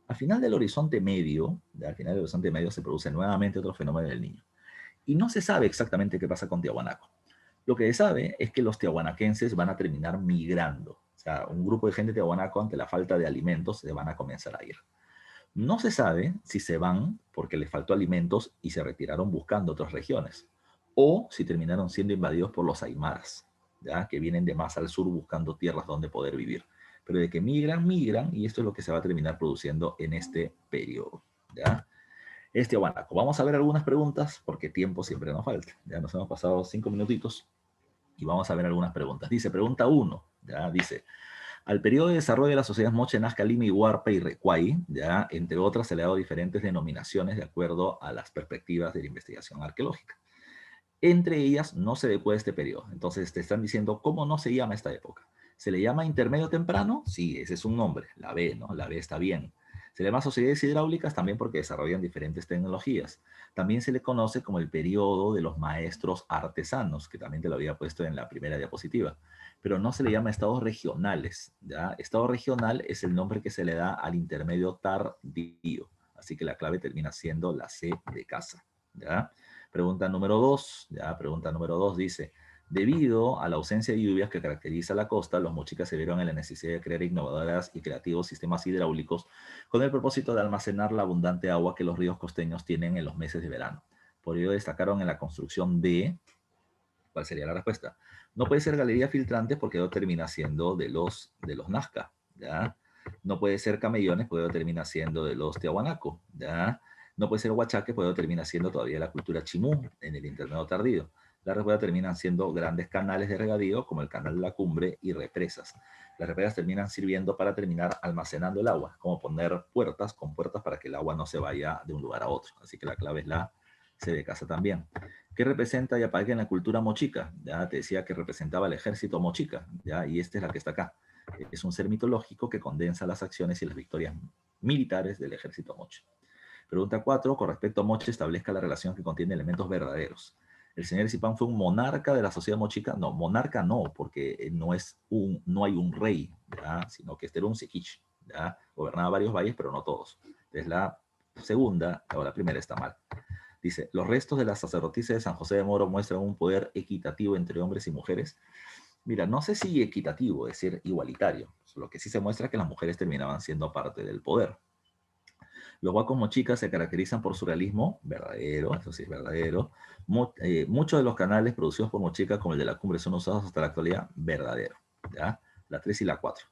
S2: Al final del horizonte medio, se produce nuevamente otro fenómeno del niño. Y no se sabe exactamente qué pasa con Tiahuanaco. Lo que se sabe es que los tiahuanaquenses van a terminar migrando. O sea, un grupo de gente de Tiahuanaco, ante la falta de alimentos, se van a comenzar a ir. No se sabe si se van porque les faltó alimentos y se retiraron buscando otras regiones, o si terminaron siendo invadidos por los aymaras, ¿ya? Que vienen de más al sur buscando tierras donde poder vivir. Pero de que migran, migran, y esto es lo que se va a terminar produciendo en este periodo, ¿ya? Tiahuanaco. Vamos a ver algunas preguntas porque tiempo siempre nos falta. Ya nos hemos pasado 5 minutitos y vamos a ver algunas preguntas. Dice, pregunta 1, ya dice, al periodo de desarrollo de las sociedades Moche, Nazca, Lima, Huarpa y Recuay, ya, entre otras, se le ha dado diferentes denominaciones de acuerdo a las perspectivas de la investigación arqueológica. Entre ellas no se adecua este periodo. Entonces te están diciendo, ¿cómo no se llama esta época? ¿Se le llama intermedio temprano? Sí, ese es un nombre, la B, ¿no? La B está bien. Se le llama sociedades hidráulicas también porque desarrollan diferentes tecnologías. También se le conoce como el periodo de los maestros artesanos, que también te lo había puesto en la primera diapositiva. Pero no se le llama estados regionales, ¿ya? Estado regional es el nombre que se le da al intermedio tardío. Así que la clave termina siendo la C de casa, ¿ya? Pregunta número 2, ya, pregunta número 2 dice, debido a la ausencia de lluvias que caracteriza la costa, los mochicas se vieron en la necesidad de crear innovadoras y creativos sistemas hidráulicos con el propósito de almacenar la abundante agua que los ríos costeños tienen en los meses de verano. Por ello destacaron en la construcción de, ¿cuál sería la respuesta? No puede ser galería filtrante porque ello termina siendo de los Nazca, ¿ya? No puede ser camellones porque ello termina siendo de los Tiahuanaco, ¿ya? No puede ser huachaque porque ello termina siendo todavía la cultura chimú en el intermedio tardío. La respuesta terminan siendo grandes canales de regadío, como el canal de la Cumbre, y represas. Las represas terminan sirviendo para terminar almacenando el agua, como poner puertas con puertas para que el agua no se vaya de un lugar a otro. Así que la clave es la C de casa también. ¿Qué representa Yapag en la cultura mochica? Ya te decía que representaba el ejército mochica, ¿ya? Y esta es la que está acá. Es un ser mitológico que condensa las acciones y las victorias militares del ejército moche. Pregunta 4. Con respecto a Moche, establezca la relación que contiene elementos verdaderos. ¿El señor Zipán fue un monarca de la sociedad mochica? No, monarca no, porque no hay un rey, ¿ya? Sino que este era un sequich, ¿ya? Gobernaba varios valles, pero no todos. Entonces la segunda, o la primera está mal. Dice, los restos de la sacerdotisa de San José de Moro muestran un poder equitativo entre hombres y mujeres. Mira, no sé si equitativo, es decir, igualitario. Lo que sí se muestra es que las mujeres terminaban siendo parte del poder. Los huacos mochicas se caracterizan por su realismo verdadero, eso sí es verdadero. Muchos de los canales producidos por Mochica, como el de la Cumbre, son usados hasta la actualidad, verdadero. ¿Ya? La 3 y la 4.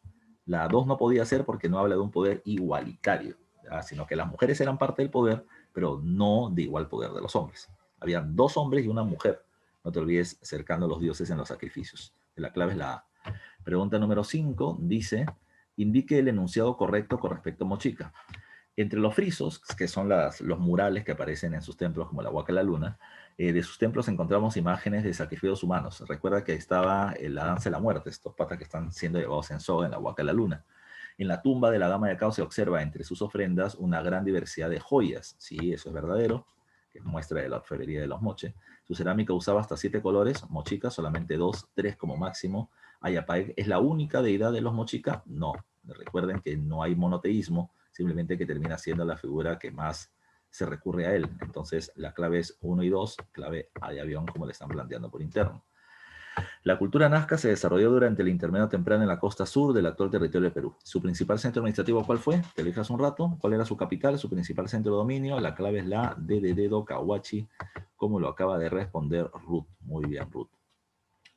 S2: La 2 no podía ser porque no habla de un poder igualitario, ¿ya? Sino que las mujeres eran parte del poder, pero no de igual poder de los hombres. Habían 2 hombres y una mujer. No te olvides cercando a los dioses en los sacrificios. La clave es la A. Pregunta número 5 dice, indique el enunciado correcto con respecto a Mochica. Entre los frisos, que son los murales que aparecen en sus templos, como la Huaca de la Luna, de sus templos encontramos imágenes de sacrificios humanos. Recuerda que estaba la danza de la muerte, estos patas que están siendo llevados en soga en la Huaca de la Luna. En la tumba de la Dama de Cao se observa entre sus ofrendas una gran diversidad de joyas. Sí, eso es verdadero, que muestra de la orfebrería de los moche. Su cerámica usaba hasta 7 colores, mochica solamente 2, 3 como máximo. Ayapaec es la única deidad de los mochica. No, recuerden que no hay monoteísmo, simplemente que termina siendo la figura que más se recurre a él. Entonces la clave es 1 y 2, clave A de avión como le están planteando por interno. La cultura nazca se desarrolló durante el intermedio temprano en la costa sur del actual territorio de Perú. ¿Su principal centro administrativo cuál fue? Te lo dije hace un rato. ¿Cuál era su capital? Su principal centro de dominio. La clave es la D de dedo, Cahuachi, como lo acaba de responder Ruth. Muy bien, Ruth.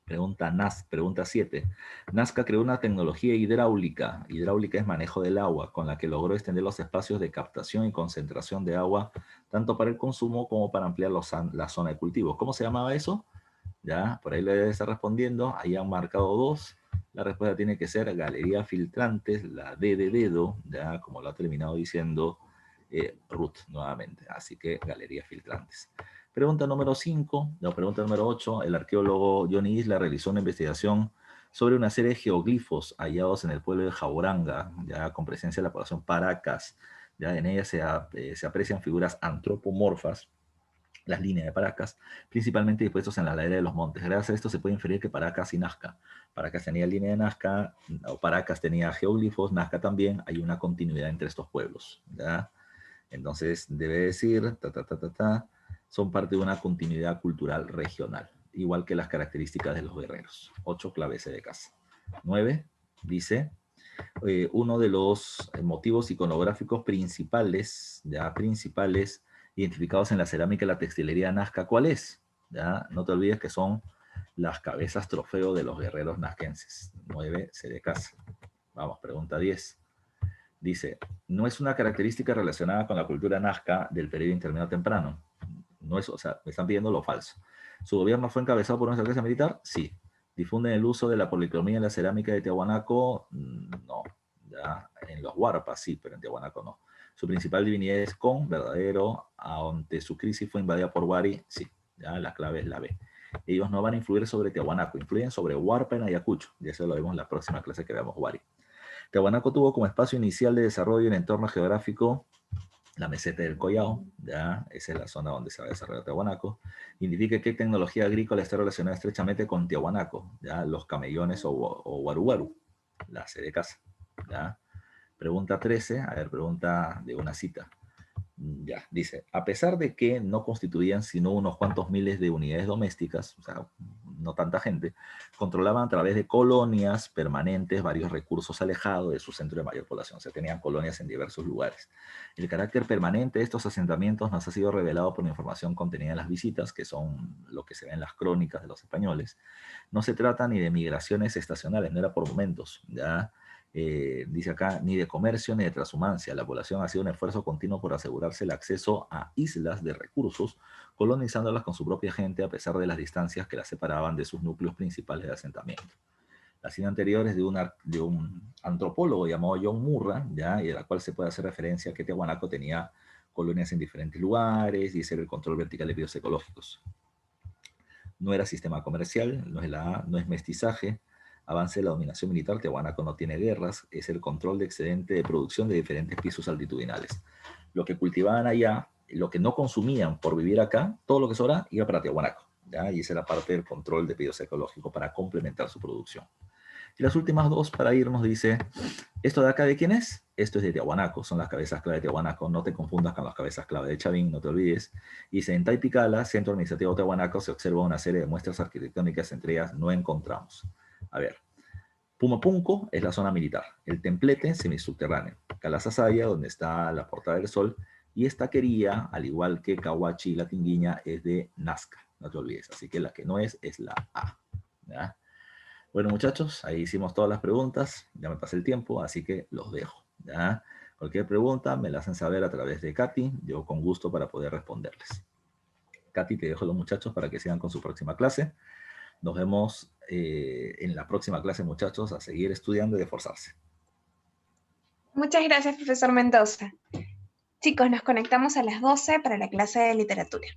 S2: Pregunta 7. Nazca creó una tecnología hidráulica. Hidráulica es manejo del agua, con la que logró extender los espacios de captación y concentración de agua, tanto para el consumo como para ampliar la zona de cultivo. ¿Cómo se llamaba eso? Ya, por ahí le debe estar respondiendo. Ahí han marcado 2. La respuesta tiene que ser galería filtrantes, la D de dedo, ya como lo ha terminado diciendo Ruth nuevamente. Así que galería filtrantes. Pregunta número 5, la pregunta número 8. El arqueólogo Johnny Isla realizó una investigación sobre una serie de geoglifos hallados en el pueblo de Jauranga, ya con presencia de la población Paracas. Ya en ella se aprecian figuras antropomorfas, las líneas de Paracas, principalmente dispuestos en la ladera de los montes. Gracias a esto se puede inferir que Paracas y Nazca. Paracas tenía línea de Nazca, o Paracas tenía geoglifos, Nazca también, hay una continuidad entre estos pueblos, ¿ya? Entonces debe decir, son parte de una continuidad cultural regional, igual que las características de los guerreros. 8, clave C de casa. 9, dice, uno de los motivos iconográficos principales, ya principales, identificados en la cerámica y la textilería nazca, ¿cuál es? Ya, no te olvides que son las cabezas trofeo de los guerreros nazquenses. 9, C de casa. Vamos, pregunta 10. Dice, no es una característica relacionada con la cultura nazca del periodo intermedio temprano. No es, o sea, me están pidiendo lo falso. ¿Su gobierno fue encabezado por una estrategia militar? Sí. ¿Difunden el uso de la policromía en la cerámica de Tiahuanaco? No. Ya, en los Huarpas sí, pero en Tiahuanaco no. Su principal divinidad es Con, verdadero. Ante su crisis fue invadida por Wari, sí. Ya, la clave es la B. Ellos no van a influir sobre Tiahuanaco, influyen sobre Huarpa en Ayacucho. Y eso lo vemos en la próxima clase que veamos Wari. Tiahuanaco tuvo como espacio inicial de desarrollo en entorno geográfico la meseta del Collao, ya, esa es la zona donde se va a desarrollar Tiahuanaco. Indica qué tecnología agrícola está relacionada estrechamente con Tiahuanaco, ya, los camellones o guaruguaru, la C de casa, ya. Pregunta 13, a ver, pregunta de una cita. Ya, dice, a pesar de que no constituían sino unos cuantos miles de unidades domésticas, o sea, no tanta gente, controlaban a través de colonias permanentes varios recursos alejados de su centro de mayor población, o sea, tenían colonias en diversos lugares. El carácter permanente de estos asentamientos nos ha sido revelado por la información contenida en las visitas, que son lo que se ve en las crónicas de los españoles. No se trata ni de migraciones estacionales, no era por momentos, ¿ya? Dice acá, ni de comercio ni de transhumancia. La población ha sido un esfuerzo continuo por asegurarse el acceso a islas de recursos, colonizándolas con su propia gente a pesar de las distancias que las separaban de sus núcleos principales de asentamiento. La cita anterior es de un antropólogo llamado John Murray, ¿ya? Y de la cual se puede hacer referencia a que Tiahuanaco tenía colonias en diferentes lugares y ese era el control vertical de bios ecológicos. No era sistema comercial, no es mestizaje, avance de la dominación militar, Tiahuanaco no tiene guerras, es el control de excedente de producción de diferentes pisos altitudinales. Lo que cultivaban allá, lo que no consumían por vivir acá, todo lo que sobra iba para Tiahuanaco, ¿ya? Y esa era parte del control de bios ecológicos para complementar su producción. Y las últimas dos, para irnos, dice, ¿esto de acá de quién es? Esto es de Tiahuanaco, son las cabezas clave de Tiahuanaco, no te confundas con las cabezas clave de Chavín, no te olvides. Dice, en Taipicala, centro administrativo de Tiahuanaco, se observa una serie de muestras arquitectónicas, entre ellas no encontramos. A ver, Pumapunco es la zona militar, el templete semisubterráneo, Calasasaya, donde está la Portada del Sol, y esta quería, al igual que Cahuachi y la Tinguiña, es de Nazca, no te olvides. Así que la que no es la A. ¿Ya? Bueno, muchachos, ahí hicimos todas las preguntas, ya me pasé el tiempo, así que los dejo, ¿ya? Cualquier pregunta me la hacen saber a través de Katy, yo con gusto para poder responderles. Katy, te dejo a los muchachos para que sigan con su próxima clase. Nos vemos en la próxima clase, muchachos, a seguir estudiando y a esforzarse.
S1: Muchas gracias, profesor Mendoza. Chicos, nos conectamos a las 12 para la clase de literatura.